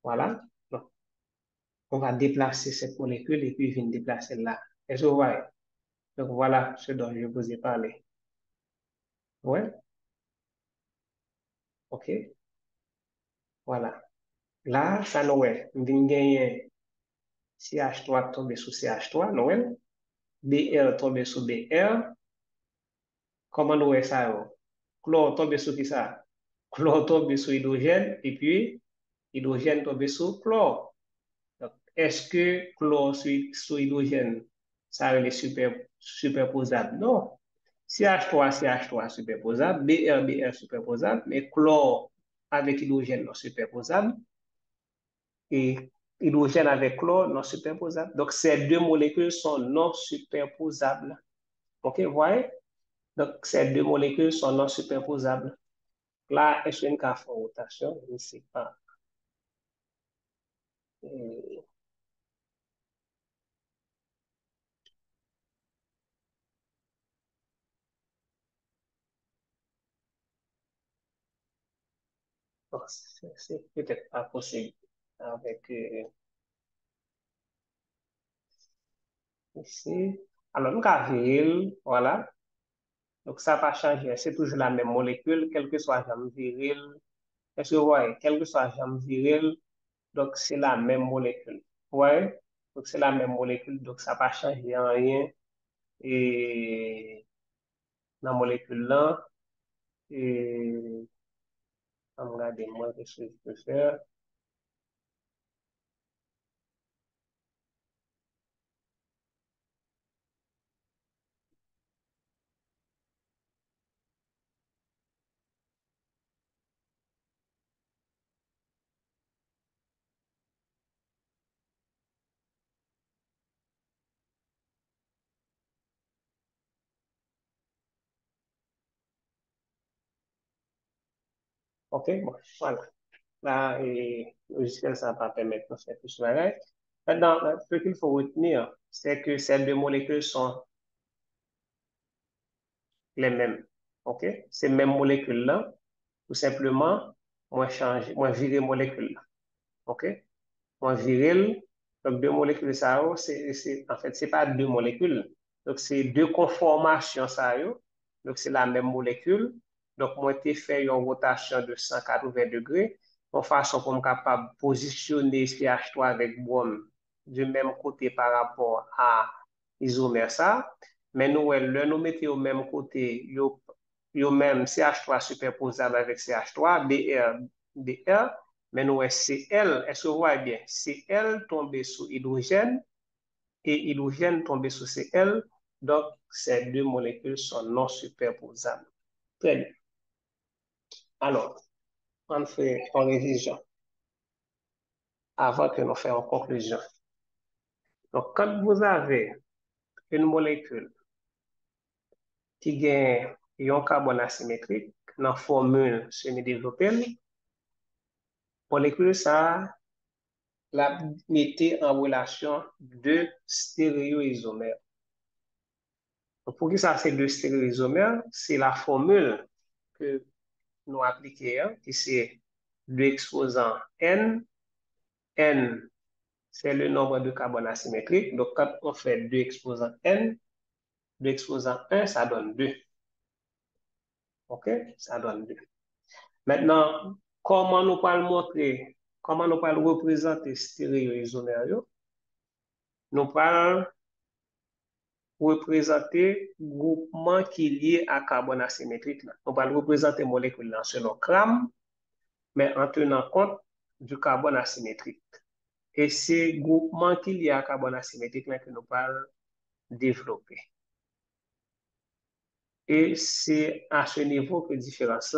Voilà. Donc, on va déplacer cette molécule et puis venir déplacer là. Est-ce que vous voyez? Donc, voilà ce dont je vous ai parlé. Ouais, OK. Voilà. Là, ça nous est. On vient gagner CH3 tomber sur CH3, nous BR tomber sur BR. Comment nous est ça? Chlore tomber sur qui ça? Chlore tomber sur hydrogène et puis hydrogène tomber sur chlore. Donc, est-ce que chlore sur hydrogène, ça est superposable? Non. CH3, CH3 superposable, Br, Br superposable, mais chlore avec hydrogène non superposable et hydrogène avec chlore non superposable. Donc, ces deux molécules sont non superposables. OK, vous voyez? Donc, ces deux molécules sont non superposables. Là, est-ce qu'une carte en rotation? Je ne sais pas. Euh, c'est peut-être pas possible avec ici. Alors, nous avons voilà. Donc, ça n'a pas changé. C'est toujours la même molécule, quel que soit la viril. Est-ce que vous voyez? Quel que soit la viril, donc c'est la même molécule. Ouais. Donc, c'est la même molécule, donc ça n'a pas changé en rien. Et la molécule là, et on va regarder moi, qu'est-ce que je peux faire. OK, bon, voilà. Là, et le logiciel, ça va permettre de faire plus de travail. Maintenant, ce qu'il faut retenir, c'est que ces deux molécules sont les mêmes. OK? Ces mêmes molécules-là, tout simplement, moi, changer, moi, virer molécule. OK? Moi, viril, donc deux molécules, ça, en fait, c'est pas deux molécules. Donc, c'est deux conformations, ça, donc c'est la même molécule. Donc, moi, j'ai fait une rotation de 180 degrés, de façon pour me capable de positionner CH3 avec brom du même côté par rapport à isomère ça. Mais nous, nous mettons au même côté, yo même CH3 superposable avec CH3, BR, mais nous, Cl, est-ce que vous voyez bien? Cl tombé sur hydrogène et hydrogène tombé sur Cl. Donc, ces deux molécules sont non superposables. Très bien. Alors, on fait en révision avant que nous fassions en conclusion. Donc, quand vous avez une molécule qui gagne un carbone asymétrique dans la formule semi-développée, molécule ça la mettez en relation deux stéréoisomères. Pour que ça, c'est deux stéréoisomères, c'est la formule que nous appliquons, qui c'est deux exposants N. N, c'est le nombre de carbone asymétrique. Donc, quand on fait deux exposants N, deux exposants 1, ça donne 2. OK? Ça donne 2. Maintenant, comment nous pouvons montrer, comment nous pouvons représenter stéréoisomère? Nous pouvons représenter groupement qui est lié à carbone asymétrique. On va représenter molécule selon gramme, mais en tenant compte du carbone asymétrique. Et c'est groupement qu'il y a carbone asymétrique là que nous parlons développer. Et c'est à ce niveau que différence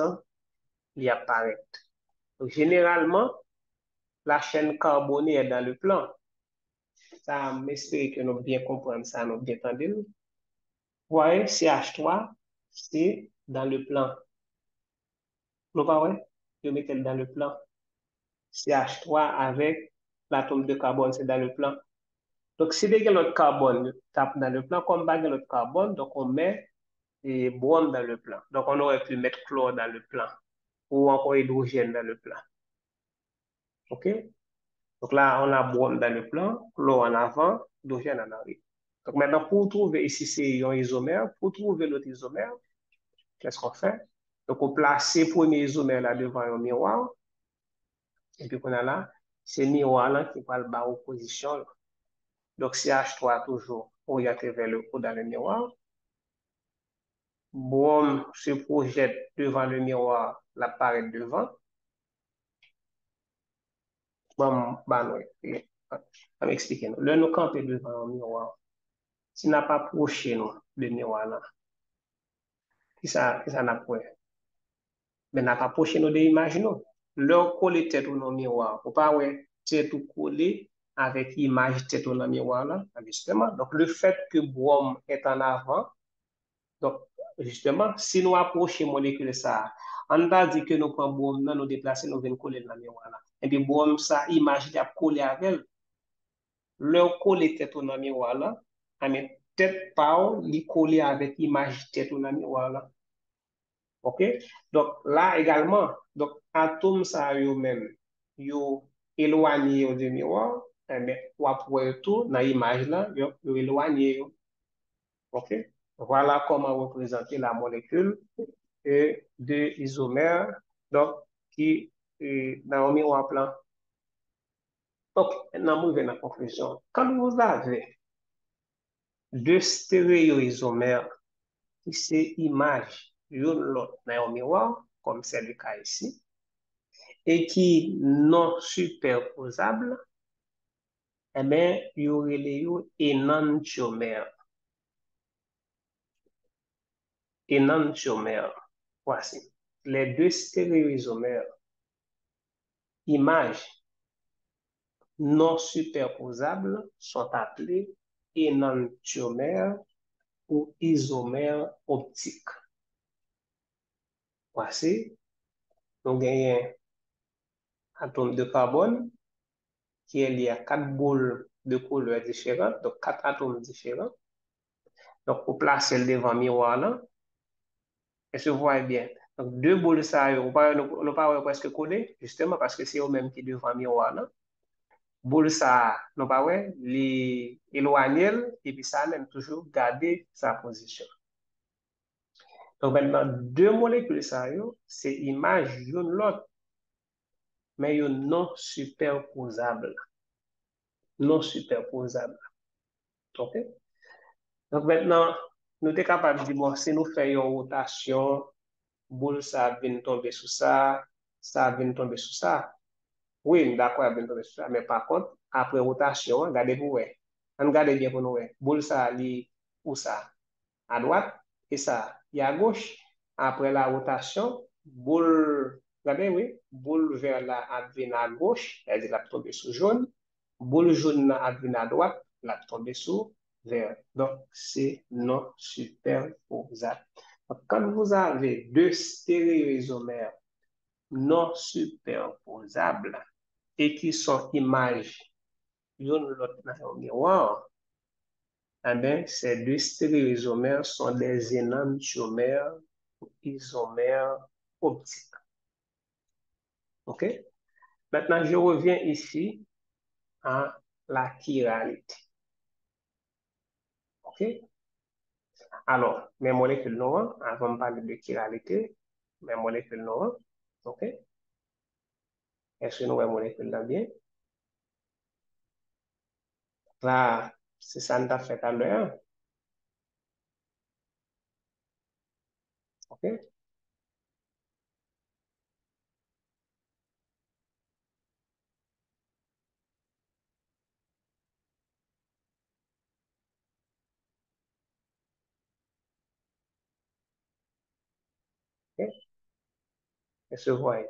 y apparaît. Donc, généralement, la chaîne carbonée est dans le plan. Ça m'espère que nous bien comprendre ça, nous bien entendre. Vous voyez, CH3, c'est dans le plan. Vous voyez, je mets dans le plan. CH3 avec l'atome de carbone, c'est dans le plan. Donc, si vous avez l'autre carbone, tape dans le plan, comme pas l'autre carbone, donc on met et brome dans le plan. Donc, on aurait pu mettre chlore dans le plan ou encore hydrogène dans le plan. OK? Donc là, on a brome dans le plan, chlore en avant, hydrogène en arrière. Donc maintenant, pour trouver ici, c'est un isomère. Pour trouver l'autre isomère, qu'est-ce qu'on fait? Donc, on place le premier isomère là devant un miroir. Et puis, on a là, c'est le miroir là qui va le bas opposition. Donc, CH3 toujours orienté vers le haut dans le miroir. Brome se projette devant le miroir, l'apparaît devant. Bon, bah, on m'expliquer. Là, nous camper devant un miroir. Si n'a pas approché nous, le miroir là, qui ça n'a pas? Mais n'a pas approché nous de l'image nous. Là, coller tête dans le miroir. Faut pas ouais, tête ou coller avec l'image tête dans le miroir là, justement. Donc, le fait que Brome est en avant, donc, justement, si nous approchons molécule ça, on va dire que nous prenons Brome, nous déplacer, nous venons coller dans le miroir là. Et puis, Brome, ça, image, il a collé avec elle. Leur coller tête dans le miroir là, mais tête pas, li coller avec image tête dans le miroir là. OK? Donc, là également, donc, atome ça eux-mêmes, yo éloigné du miroir, mais, ou après tout, dans l'image là, yo éloigné. OK? Voilà comment représenter la molécule de isomère, donc, qui est dans le miroir plan. Donc, maintenant, nous venons à la conclusion. Quand vous avez deux stéréoisomères qui c'est image l'une l'autre dans un miroir, comme c'est le cas ici, et qui non superposables, eh bien, il y aurait les énantiomères. Énantiomères. Voici. Les deux stéréoisomères, images non superposables, sont appelés énantiomères ou isomères optiques. Voici, nous gagnons un atome de carbone qui est lié à quatre boules de couleurs différentes, donc quatre atomes différents. Donc, pour placer le devant miroir là, et se voit bien. Donc, deux boules ça, on ne pas presque collé, justement parce que c'est eux-mêmes qui devant miroir là. Boule ça, non pas ouais, les éloigner et puis ça même toujours garder sa position. Donc maintenant, deux molécules ça, c'est image l'une l'autre, mais ils non superposables. Non superposables. OK? Donc maintenant, nous sommes capables de dire, bon, si nous faisons une rotation, boule ça vient tomber sur ça vient tomber sur ça. Oui, d'accord, elle vient tomber sur ça. Mais par contre, après rotation, regardez-vous, ouais. Regardez bien pour nous, ouais. Boule ça, où ça? À droite, et ça, il y a à gauche. Après la rotation, boule, regardez, oui, boule vers la advient à gauche, elle va tomber sur jaune. Boule jaune advient à droite, la tomber sur vert. Donc, c'est non superposable. Donc, quand vous avez deux stéréoisomères non superposables et qui sont images l'une l'autre dans un miroir, eh bien, ces deux stéréoisomères sont des énantiomères ou isomères optiques. OK? Maintenant, je reviens ici à la chiralité. OK? Alors, mes molécules noires, avant de parler de chiralité, mes molécules noires, OK? Est-ce que nous avons molécules là bien? Là, c'est ça que nous avons fait à l'heure. OK? Ok? Est-ce que vous voyez?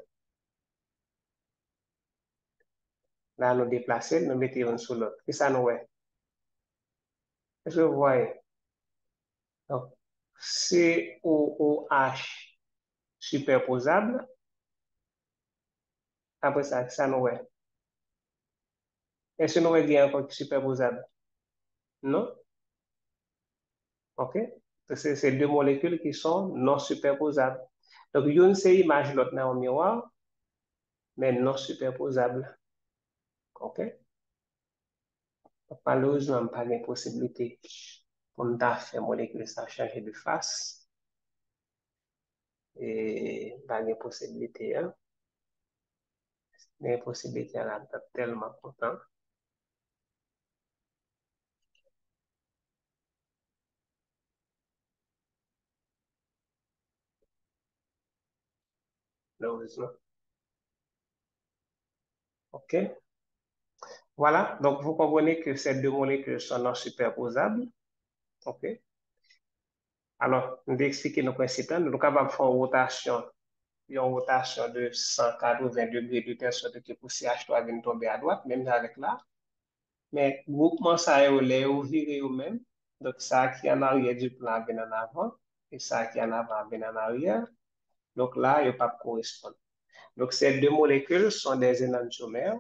Là, nous déplacer, nous mettons une sur l'autre. Et ça, nous voyons. Est-ce que vous voyez? Donc, COOH superposable. Après ça nous voyons. Est-ce que nous voyons encore superposable? Non? OK? C'est deux molécules qui sont non superposables. Donc, une, c'est image l'autre dans un miroir, mais non superposable. OK? Donc, malheureusement, pas de possibilité pour nous faire molécule ça changer de face. Et pas de possibilité, hein? Mais possibilité, elle est tellement content. Malheureusement. OK? Voilà. Donc, vous comprenez que ces deux molécules sont non superposables. OK? Alors, nous vais expliquer nos principes. Nous sommes capables de faire une rotation de 180 degrés de telle sorte que pour CH3 vient tomber à droite, même avec là. Mais groupement, ça est au lait, au viré au même. Donc, ça qui est en arrière du plan vient en avant, et ça qui est en avant vient en arrière. Donc là, il n'y a pas de correspondre. Donc, ces deux molécules sont des énantiomères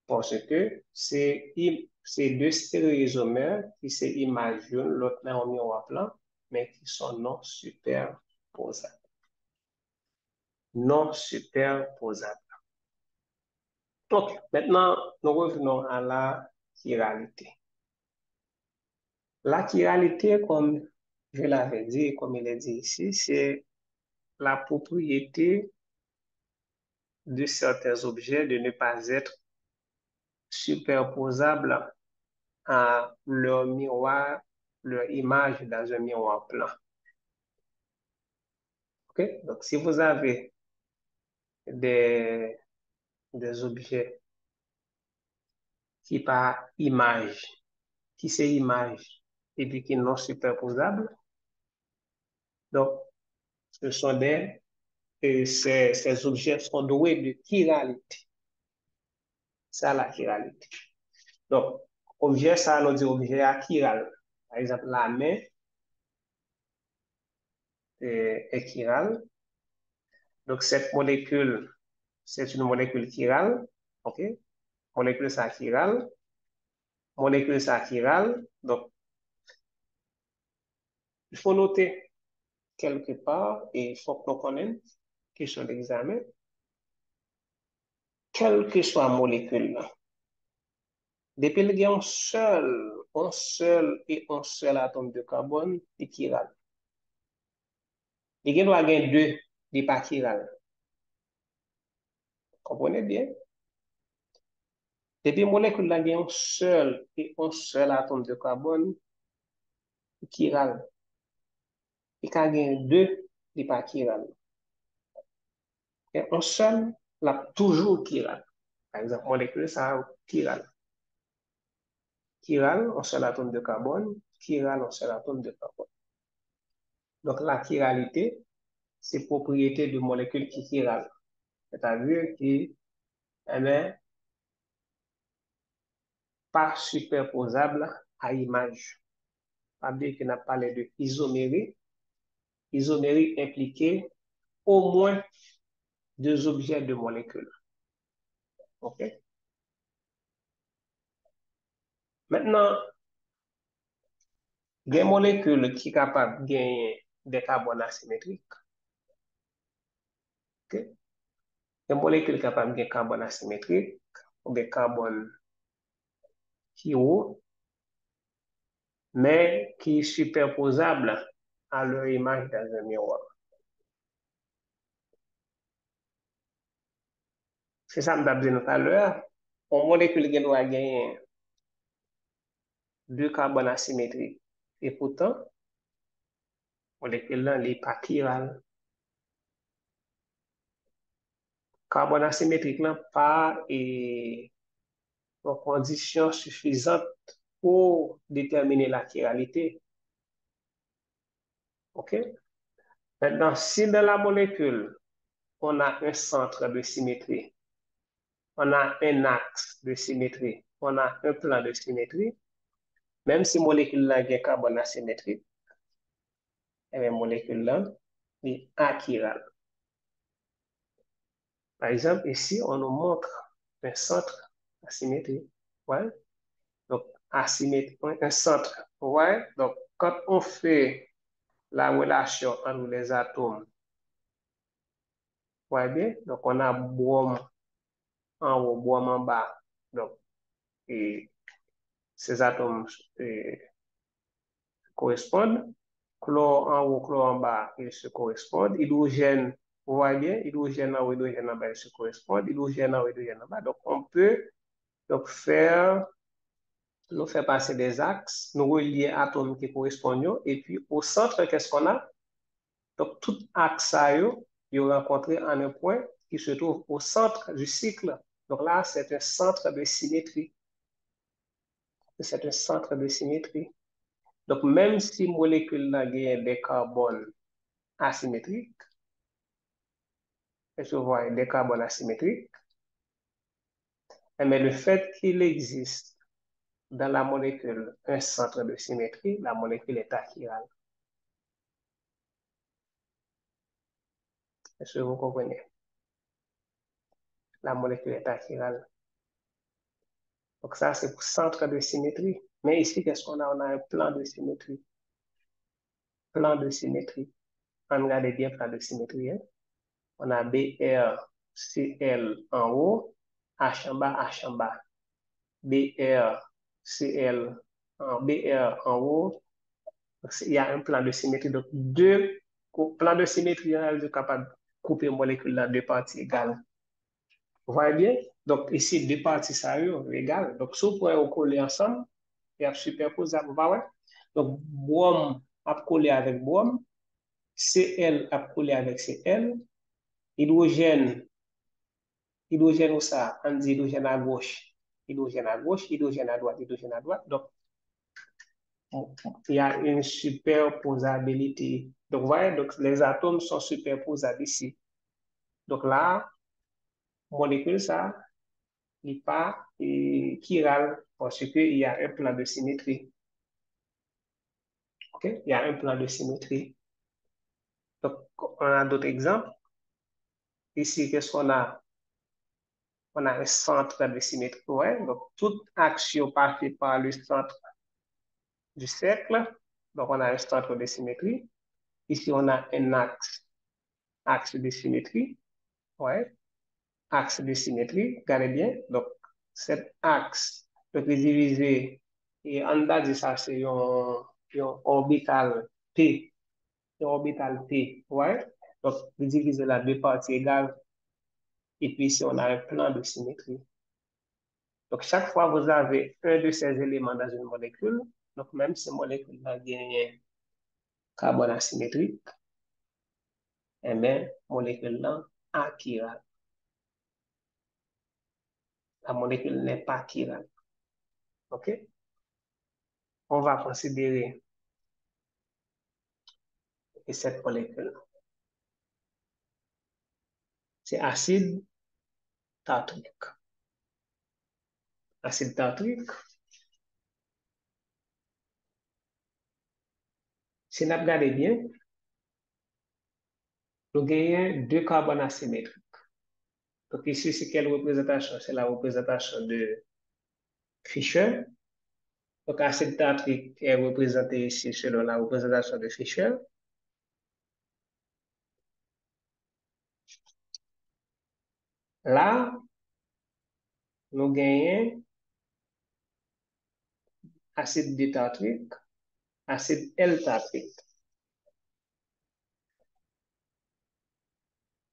parce que c'est deux stéréoisomères qui s'imaginent l'autre dans un miroir plan, mais qui sont non superposables. Non superposables. Donc, maintenant, nous revenons à la chiralité. La chiralité, comme je l'avais dit, comme il est dit ici, c'est la propriété de certains objets de ne pas être superposables à leur miroir, leur image dans un miroir plan. Okay? Donc, si vous avez des, des objets qui par image, qui c'est image et puis qui non superposables, donc ce sont ces objets sont doués de chiralité. Ça, la chiralité. Donc, objet, ça, nous dit objet à chiral. Par exemple, la main est chirale. Donc, cette molécule, c'est une molécule chirale. OK? Molécule ça chirale. Molécule ça chirale. Donc, il faut noter quelque part, et il faut que nous connaissions, question d'examen, quelle que soit la molécule, depuis qu'il y a un seul et un seul atome de carbone qui est chiral. Il y a deux qui pas chiral. Comprenez bien? Depuis molécule là, il y a un seul et un seul atome de carbone qui chiral. Il y a deux qui pas chiral. Et un seul, là, toujours chiral. Par exemple, molécule ça chiral. Chiral, un seul atome de carbone. Chiral, un seul atome de carbone. Donc, la chiralité, c'est propriété de molécules qui chirales. C'est-à-dire qui, eh bien, pas superposable à image. C'est-à-dire qu'on a parlé de isomérie. Isomérie impliquée au moins deux objets de molécules. OK? Maintenant, il y a des molécules qui sont capables de gagner des carbones asymétriques. OK? Il y a des molécules capables de gagner carbone asymétrique ou des carbones qui haut, mais qui est superposable à leur image dans un miroir. C'est ça que je dit tout à l'heure. Une molécule qui doit gagner deux carbones asymétriques. Et pourtant, molécule là n'est pas chirale. Carbone asymétrique là pas une condition suffisante pour déterminer la chiralité. OK? Maintenant, si dans la molécule, on a un centre de symétrie, on a un axe de symétrie, on a un plan de symétrie, même si molécule là a un carbone asymétrique, et bien molécule là est achirale. Par exemple, ici, on nous montre un centre asymétrique. Ouais. Donc, asymétrique, un centre. Ouais. Donc, quand on fait la relation entre les atomes, ouais bien, donc on a brome en haut, brome en bas. Donc, et ces atomes correspondent. Chlore en haut, chlore en bas, ils se correspondent. Hydrogène, vous voyez bien, hydrogène en haut, hydrogène en bas, ils se correspondent. Hydrogène en haut, hydrogène en bas. Donc, on peut donc, nous faire passer des axes, nous relier atomes qui correspondent, et puis au centre, qu'est-ce qu'on a? Donc, tout axe, il rencontré en un point qui se trouve au centre du cycle. Donc là, c'est un centre de symétrie. C'est un centre de symétrie. Donc, même si molécule là gagne des carbones asymétriques, et je vois des carbones asymétriques, mais le fait qu'il existe dans la molécule un centre de symétrie, la molécule est achirale. Est-ce que vous comprenez? La molécule est achirale. Donc ça, c'est pour centre de symétrie. Mais ici, qu'est-ce qu'on a? On a un plan de symétrie. Plan de symétrie. On regarde bien plan de symétrie. Hein? On a BR, CL en haut, H en bas, H en bas. BR, CL, BR en haut. Il y a un plan de symétrie. Donc, deux plans de symétrie, on est capable de couper une molécule dans deux parties égales. Vous voyez bien? Donc, ici, deux parties ça égales. Donc, si vous pouvez coller ensemble, il y a superposable. Vous voyez? Donc, brome a collé avec brome, Cl a collé avec Cl, hydrogène, hydrogène ou ça, on dit hydrogène à gauche, hydrogène à gauche, hydrogène à droite, hydrogène à droite. Donc, il y a une superposabilité. Donc, vous voyez, donc, les atomes sont superposables ici. Donc là, molécule, ça, n'est pas chiral parce qu'il y a un plan de symétrie. OK? Il y a un plan de symétrie. Donc, on a d'autres exemples. Ici, qu'est-ce qu'on a? On a un centre de symétrie. Ouais? Donc, toute action passée par le centre du cercle. Donc, on a un centre de symétrie. Ici, on a un axe, axe de symétrie. Ouais? Axe de symétrie, regardez bien. Donc, cet axe peut être divisé, et en bas de ça, c'est un orbital P. Un orbital P, ouais. Donc, vous divisez la deux parties égales, et puis ici, on a un plan de symétrie. Donc, chaque fois que vous avez un de ces éléments dans une molécule, donc même si la molécule a gagné carbone asymétrique, eh bien, molécule là achirale. La molécule n'est pas chirale. OK? On va considérer cette molécule. C'est acide tartrique. Acide tartrique, si nous regardons bien, nous gagnons deux carbones asymétriques. Donc ici, c'est quelle représentation? C'est la représentation de Fischer. Donc acide tartrique est représenté ici selon la représentation de Fischer. Là, nous gagnons acide D-tartrique, acide L-tartrique.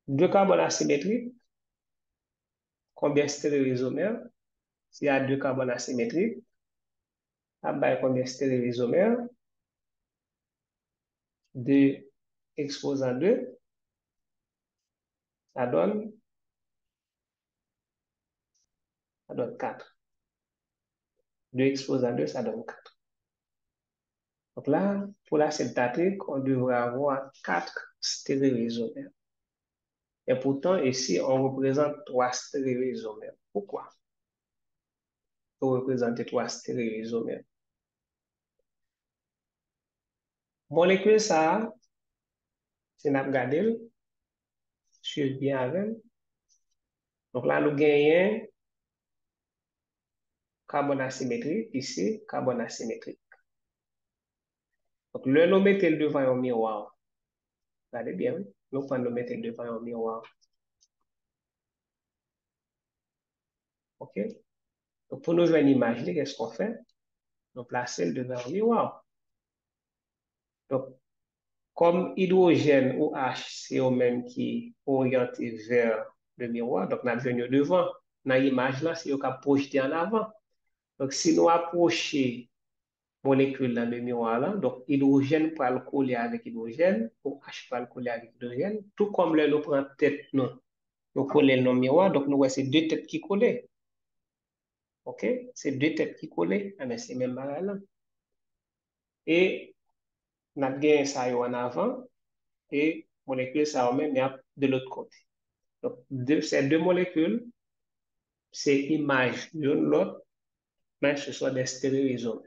Deux carbones asymétriques, combien de stéréoisomères? S'il y a deux carbones asymétriques, combien de stéréoisomères? 2 exposant 2, ça donne, ça donne 4. 2 exposant 2, ça donne 4. Donc là, pour l'acide tatrique, on devrait avoir 4 stéréoisomères. Et pourtant, ici, on représente 3 stéréoisomères. Pourquoi? Pour représenter 3 stéréoisomères. Molécule ça, c'est n'a regardé, suivre bien avec. Donc là, nous gagnons carbone asymétrique, ici, carbone asymétrique. Donc, le nous mettons devant un miroir. Regardez bien, oui. Nous prenons le mettre devant un miroir. OK? Donc, pour nous jouer une image, qu'est-ce qu'on fait? Nous plaçons devant un miroir. Donc, comme hydrogène ou H, c'est au même qui orienté vers le miroir, donc nous venons devant. Dans l'image là, c'est au cas projeté en avant. Donc, si nous approchons molécule dans le miroir là, donc hydrogène peut le coller avec hydrogène, ou H peut le coller avec hydrogène, tout comme là, nous prenons tête, nous collons dans le miroir, donc nous voyons ces deux têtes qui collent. OK? C'est deux têtes qui collent, mais c'est même là. Et nous avons ça en avant, et molécule ça même de l'autre côté. Donc, ces deux molécules, c'est image l'une l'autre, mais ce sont des stéréoisomères.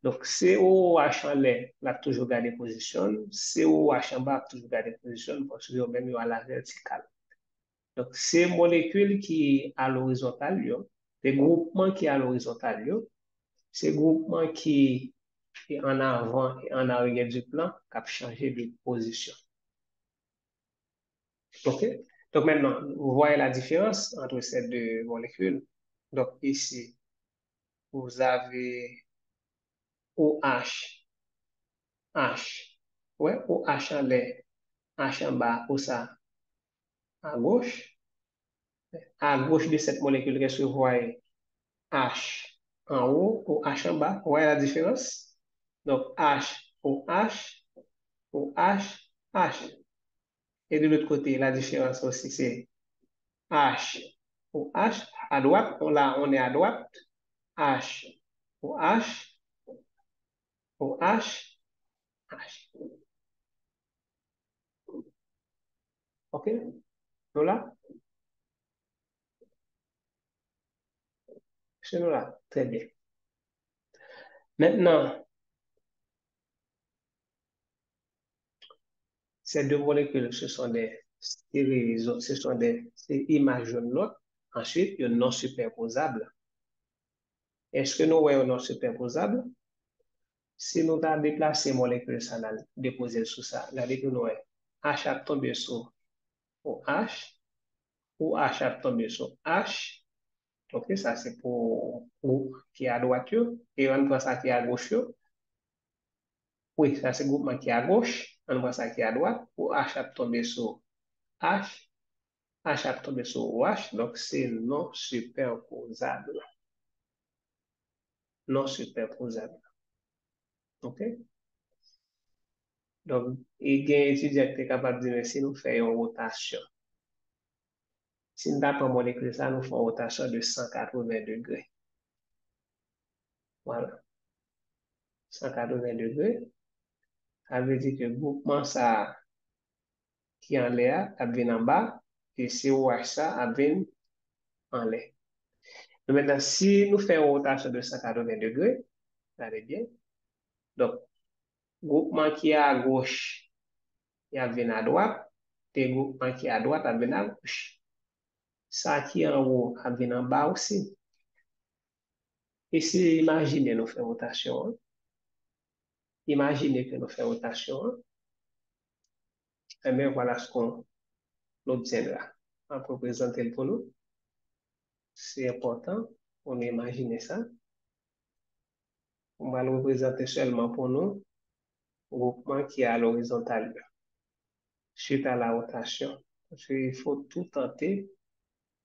Donc, COOH en l'air, l'a toujours gardé position, COOH en bas, a toujours gardé position, parce que même à la verticale. Donc, ces molécules qui à l'horizontale, les groupements qui à l'horizontale, ces groupements qui est en avant et en arrière du plan, qui a changé de position. OK? Donc maintenant, vous voyez la différence entre ces deux molécules. Donc ici, vous avez OH, H. Ouais, OH en l'air, H en bas, ou ça à gauche. À gauche de cette molécule, qu'est-ce que vous voyez? H en haut ou H en bas. Vous voyez la différence? Donc H, OH, OH, H. Et de l'autre côté, la différence aussi, c'est H ou H. À droite, là, on est à droite. H ou H ou H, H. OK? Nous là? C'est nous là. Très bien. Maintenant, ces deux molécules, ce sont des stéréisomères, ce sont des images l'une l'autre. Ensuite, il y a non superposable. Est-ce que nous voyons non superposable? Si nous avons déplacé molécule, ça n'a déposé sur ça. Là, nous voyons H a tombé sur OH, ou H a tombé sur H. OK, ça c'est pour groupe qui est à droite, et on voit ça qui est à gauche. Oui, ça c'est groupement qui est à gauche, on voit ça qui est à droite, ou H a tombé sur H, H a tombé sur OH, donc c'est non superposable. Non superposable. OK? Donc, il y a un étudiant qui est capable de dire si nous faisons une rotation. Si nous avons une molécule, ça nous fait une rotation de 180 degrés. Voilà. 180 degrés. Ça veut dire que le groupement ça qui est en l'air a bien en bas et COH ça a bien en l'air. Maintenant, si nous faisons une rotation de 180 degrés, ça va bien. Donc, groupement qui est à gauche, il a bien à droite, et groupement qui est à droite a bien à gauche. Ça qui est en haut a bien en bas aussi. Et si imaginez nous faisons rotation, imaginez que nous faisons rotation, et bien voilà ce qu'on obtiendra. On peut présenter pour nous. C'est important, on imagine ça. On va le représenter seulement pour nous, groupement qui est à l'horizontale, suite à la rotation. Parce qu'il faut tout tenter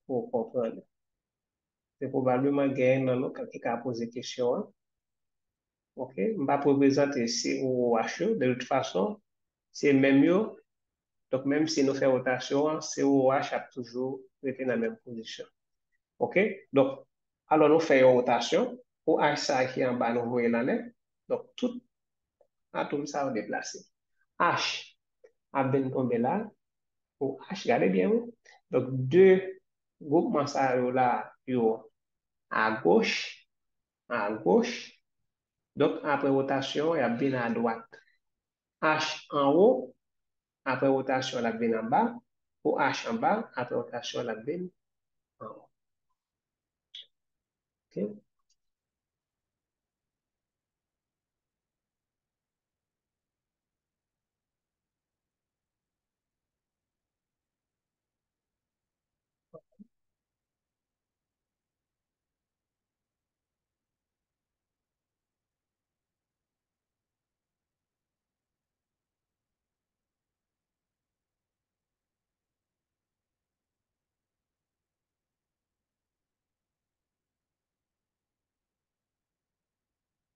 pour comprendre. C'est probablement gain dans nous qui a posé question. OK? On va représenter COOH. De toute façon, c'est même mieux. Donc, même si nous faisons rotation, COOH a toujours été dans la même position. OK? Donc, alors nous faisons rotation. OH ça qui est en bas, nous voyons là. Donc, tout atome ça a déplacé. H a bien tombé là, pour H, regardez bien, oui. Donc, deux groupements ça là, yo, à gauche, à gauche. Donc, après rotation, il y a bien à droite. H en haut, après rotation, la bien en bas. Pour H en bas, après rotation, la bien en haut. OK?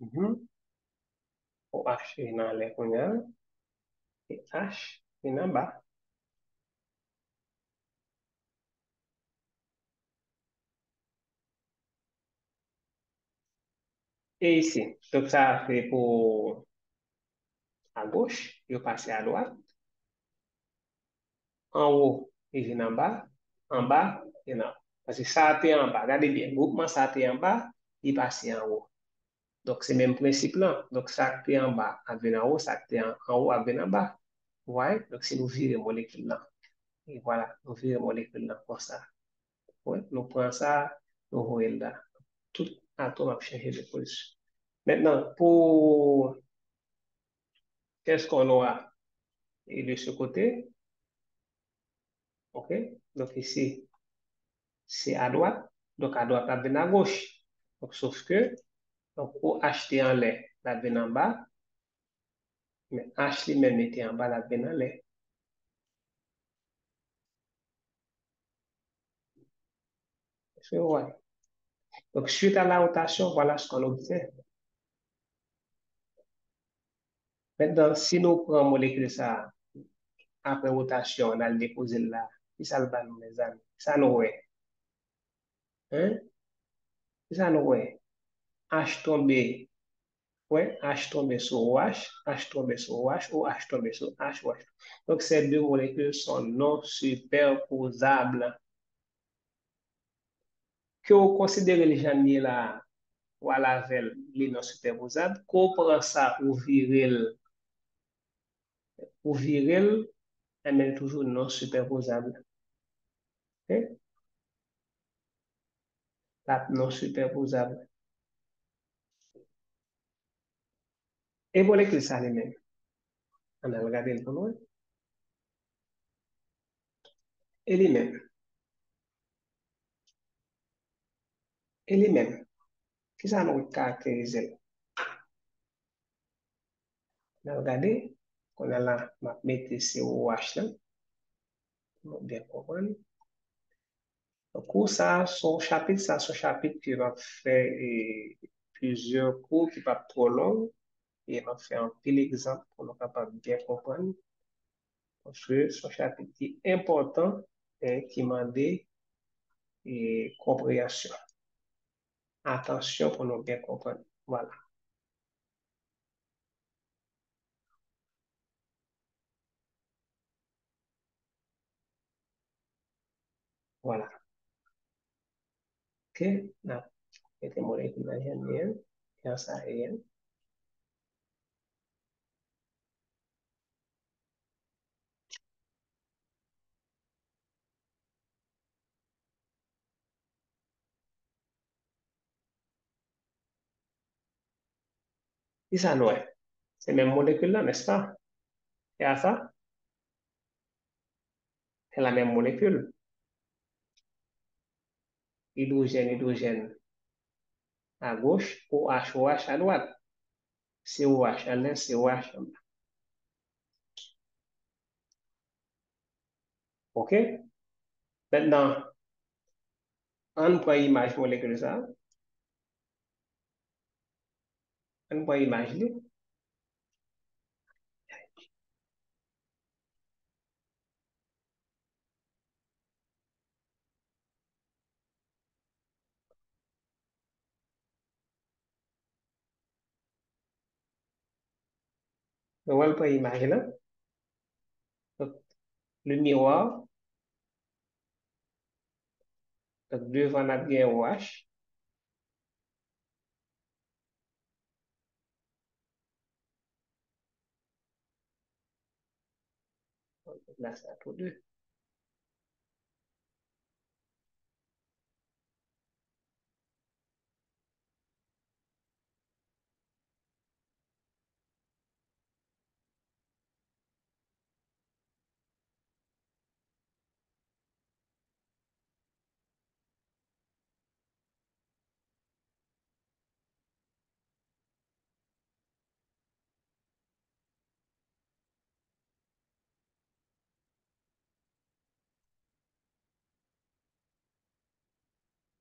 Mhm. Pour H, il y a les et H, il y en bas. Et ici, donc ça fait pour à gauche, je passe à droite. En haut, il vient en bas, il vient en haut. Parce que ça a en bas, regardez bien, groupement ça a en bas, il passe en haut. Donc, c'est le même principe là. Donc, ça qui est en bas, à venir en haut, ça qui est en haut, à venir en bas. Vous voyez? Donc, si nous virons la molécule là, et voilà, nous virons la molécule là comme ça. Ouais, nous prenons ça, nous voyons là. Tout atome a changé de position. Maintenant, pour qu'est-ce qu'on aura? Et de ce côté, OK? Donc, ici, c'est à droite. Donc, à droite, la veine à gauche. Donc, sauf que, donc, pour acheter en lait, la veine en bas, mais H lui-même était en bas, la veine en lait. Est-ce que vous voyez? Donc, suite à la rotation, voilà ce qu'on obtient. Maintenant, si nous prenons molécule ça, après rotation, on a le déposé là, qui ça le bat nous, mes amis? Ça nous ouais. Hein? Ça nous ouais. H tombé, ouais, H tombé sur OH, H tombé sur OH, ou H tombé sur H, OH. Donc, ces deux molécules sont non superposables. Que vous considérez les gens là, voilà, avec les non superposables, qu'on prend ça ou viril, elle est toujours non superposable. Ok? La non superposable. Et molécule ça lui-même. On a regardé le nom. Et lui-même. Et lui-même. Qui ça nous caractérise? On a regardé. On a là, ma mettre COH là. On bien comprendre. Donc, ça, son chapitre qui va faire plusieurs cours qui va trop long. Et on va faire un pile exemple pour nous capable bien comprendre. Parce que son chapitre qui est important et qui m'a dit et compréhension. Attention pour nous bien comprendre. Voilà. Voilà. OK? Now, esta molécula genial. Ya saben. Y ça, no es. C'est la même molécule là, n'est-ce pas? Et à ça, c'est la même molécule. Hydrogène, hydrogène à gauche, OH, OH à droite. COH à l'est, COH en bas. OK? Maintenant, on prend image molécule ça. On prend image là. On va le prendre image là. Donc, le miroir, donc devant notre bien OH. Là, c'est entre deux.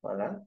Voilà.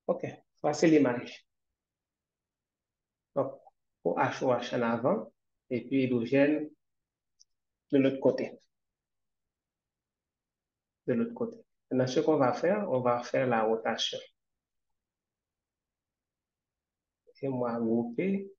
OK. Voici l'image. Donc, pour HOH en avant et puis hydrogène de l'autre côté. De l'autre côté. Maintenant, ce qu'on va faire, on va faire la rotation. Et moi, grouper.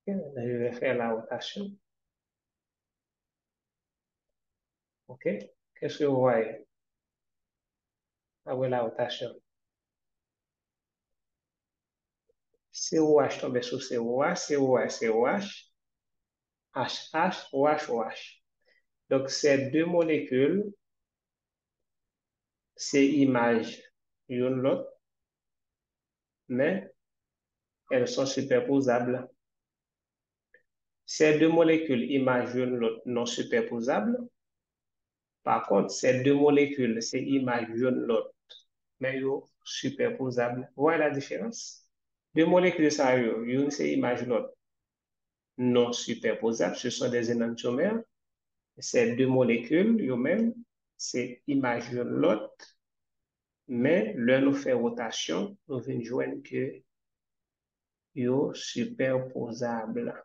Je vais faire la rotation. OK? Qu'est-ce que vous voyez après la rotation? COH tombe sur COH, COH, COH, HH, OH, OH. Donc, ces deux molécules, c'est image l'une l'autre, mais elles sont superposables. Ces deux molécules, image l'une l'autre, non superposables. Par contre, ces deux molécules, c'est image l'une l'autre, mais yo superposables. Vous voyez la différence? Deux molécules, ça, une c'est image l'autre, non superposables, ce sont des énantiomères. Ces deux molécules, eux-mêmes, c'est image l'une l'autre, mais l'un nous fait rotation, nous venons joindre que yo superposable.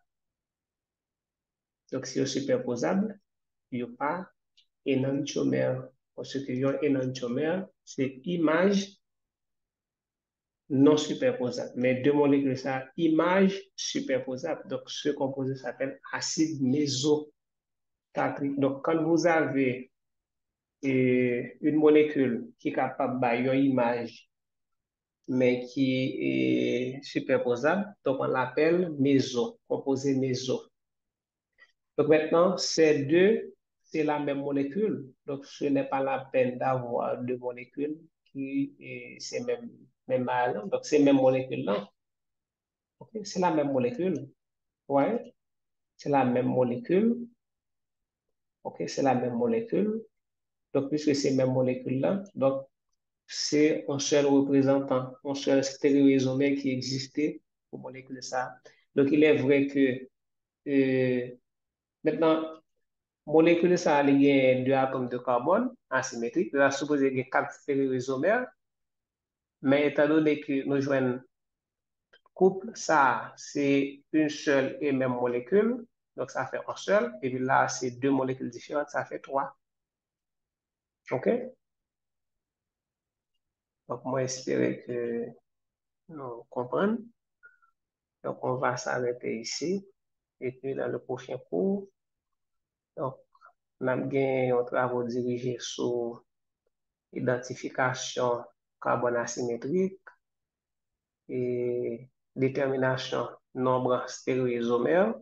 Donc, si yo superposable, yo pas énantiomère. Parce que yo énantiomère, c'est image non superposable. Mais deux molécules, ça, image superposable. Donc, ce composé s'appelle acide mésocatrique. Donc, quand vous avez une molécule qui est capable d'avoir une image, mais qui est superposable, donc on l'appelle méso, composé méso. Donc maintenant, ces deux, c'est la même molécule. Donc ce n'est pas la peine d'avoir deux molécules qui c'est même malin. Donc c'est même molécule là. Okay? C'est la même molécule. Ouais, c'est la même molécule. OK, c'est la même molécule. Donc puisque c'est la même molécule là, donc c'est un seul représentant, un seul stéréoisomère qui existait pour molécule ça. Donc il est vrai que maintenant molécule ça, il y a deux atomes de carbone asymétriques. Il a supposé qu'il y ait quatre stéréoisomères, mais étant donné que nous jouons couple, ça, c'est une seule et même molécule. Donc, ça fait un seul. Et puis là, c'est deux molécules différentes, ça fait trois. OK? Donc, moi, j'espère que nous comprenons. Donc, on va s'arrêter ici. Et puis, dans le prochain cours, donc, Nous avons gagné un travail dirigé sur identification carbone asymétrique et détermination nombre stéréoisomère.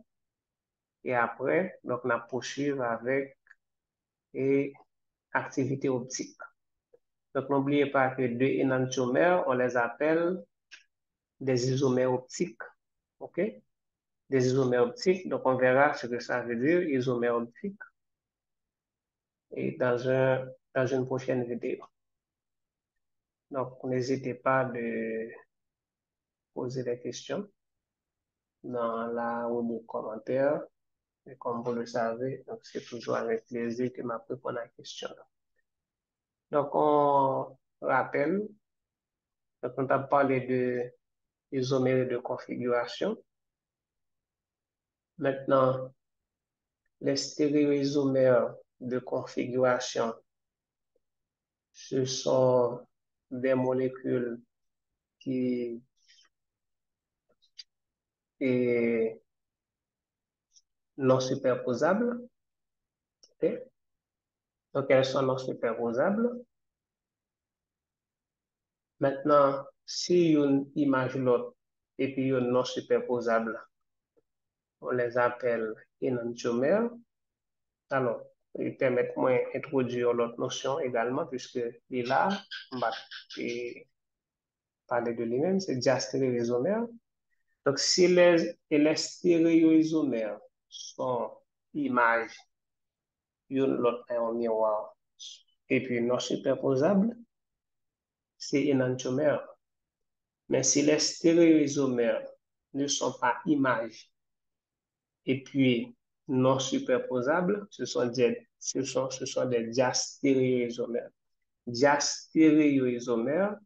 Et après, donc, on a poursuivi avec et activité optique. Donc, n'oubliez pas que deux énantiomères, on les appelle des isomères optiques. OK? Des isomères optiques. Donc, on verra ce que ça veut dire, isomères optiques, et dans une prochaine vidéo. Donc, n'hésitez pas de poser des questions dans la rubrique commentaires. Et comme vous le savez, donc c'est toujours avec plaisir que je réponds à la question. Donc, on rappelle, donc on a parlé de isomères de configuration. Maintenant, les stéréoisomères de configuration, ce sont des molécules qui est non superposables. Okay? Donc, elles sont non superposables. Maintenant, si une image l'autre et puis une non superposable, on les appelle énantiomères. Alors, ils permettent moins d'introduire l'autre notion également, puisque là, on va parler de lui-même, c'est diastéréoisomère. Donc, si les stéréoisomères sont images, une l'autre en miroir, et puis non superposable, c'est énantiomère. Mais si les stéréoisomères ne sont pas images et puis non superposables, ce sont des diastéréoisomères. Diastéréoisomères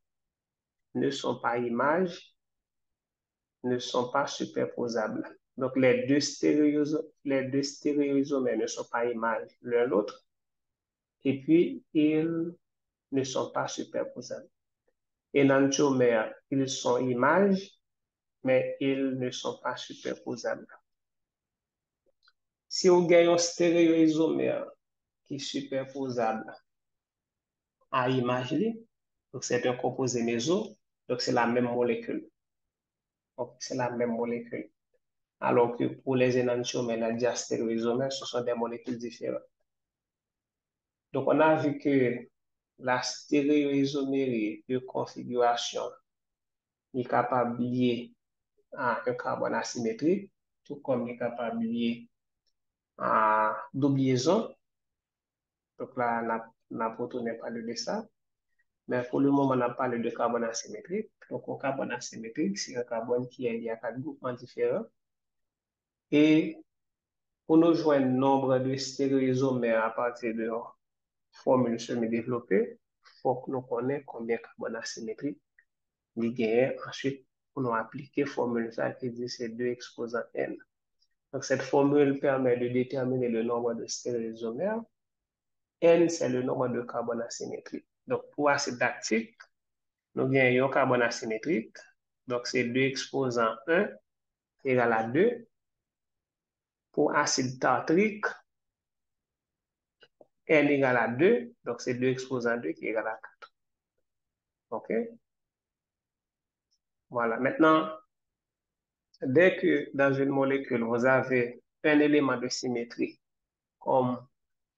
ne sont pas images, ne sont pas superposables. Donc, les deux stéréoisomères ne sont pas images l'un l'autre, et puis ils ne sont pas superposables. Énantiomères, ils sont images, mais ils ne sont pas superposables. Si on gagne un stéréoisomère qui est superposable à image, donc c'est un composé méso, donc c'est la même molécule. Donc, c'est la même molécule. Alors que pour les énantiomères, les diastéréoisomères, ce sont des molécules différentes. Donc, on a vu que la stéréoisomérie de configuration est capable liée à un carbone asymétrique, tout comme il est capable lié à double liaison. Donc là, on n'a pas parlé de ça. Mais pour le moment, on a parlé de carbone asymétrique. Donc, un carbone asymétrique, c'est un carbone qui est lié à quatre groupements différents. Et pour nous joindre nombre de stéréoisomères à partir de formule semi-développée, il faut que nous connaissions combien de carbone asymétrique il y a. Ensuite, pour nous appliquer formule ça qui dit c'est 2 exposant n. Donc, cette formule permet de déterminer le nombre de stéréoisomères. N, c'est le nombre de carbone asymétrique. Donc, pour acide lactique, nous avons un carbone asymétrique. Donc, c'est 2 exposant 1 égale à 2. Pour acide tartrique, N égale à 2. Donc, c'est 2 exposant 2 qui égale à 4. OK? Voilà. Maintenant, dès que dans une molécule, vous avez un élément de symétrie, comme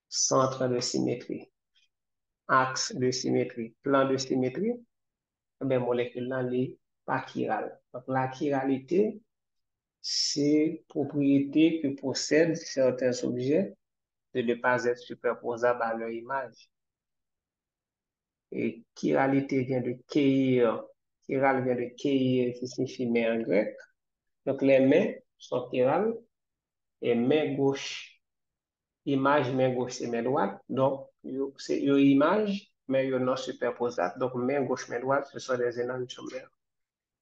centre de symétrie, axe de symétrie, plan de symétrie, la molécule là, est pas chirale. Donc, la chiralité, c'est propriété que possèdent certains objets de ne pas être superposables à leur image. Et chiralité vient de kéir, chiral vient de kéir qui signifie main en grec. Donc, les mains sont chirales et main gauche, image main gauche, c'est main droite. Donc, c'est une image, mais une non superposable. Donc, main gauche, main droite, ce sont des énantiomères.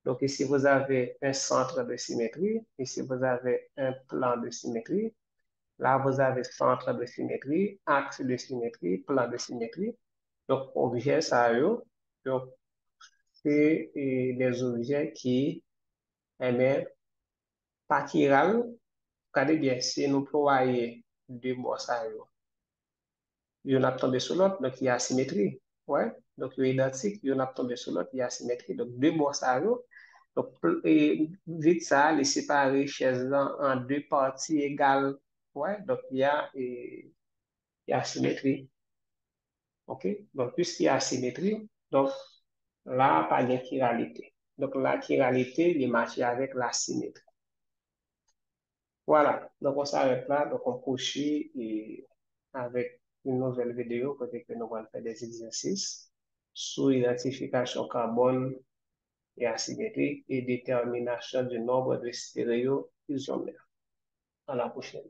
Donc, ici, vous avez un centre de symétrie. Ici, vous avez un plan de symétrie. Là, vous avez centre de symétrie, axe de symétrie, plan de symétrie. Donc, objets, ça, donc, c'est des objets qui, eh pas chiral. Regardez bien, si nous ployons deux mots, ça, Yon ap tombe sou lot, donc il y a asymétrie. Ouais, donc yon identique, yon ap tombe sou lot, il y a asymétrie. Donc deux bords sa yo. Donc, vite ça, les séparer chaises là en deux parties égales. Ouais, donc il y a asymétrie. OK? Donc, puisqu'il y a asymétrie, donc là, pas de chiralité. Donc, la chiralité, il marche avec la symétrie. Voilà. Donc, on s'arrête là. Donc, on poursuit et avec une nouvelle vidéo, côté que nous allons faire des exercices sur l'identification carbone et asymétrique et détermination du nombre de stéréoisomères. À la prochaine.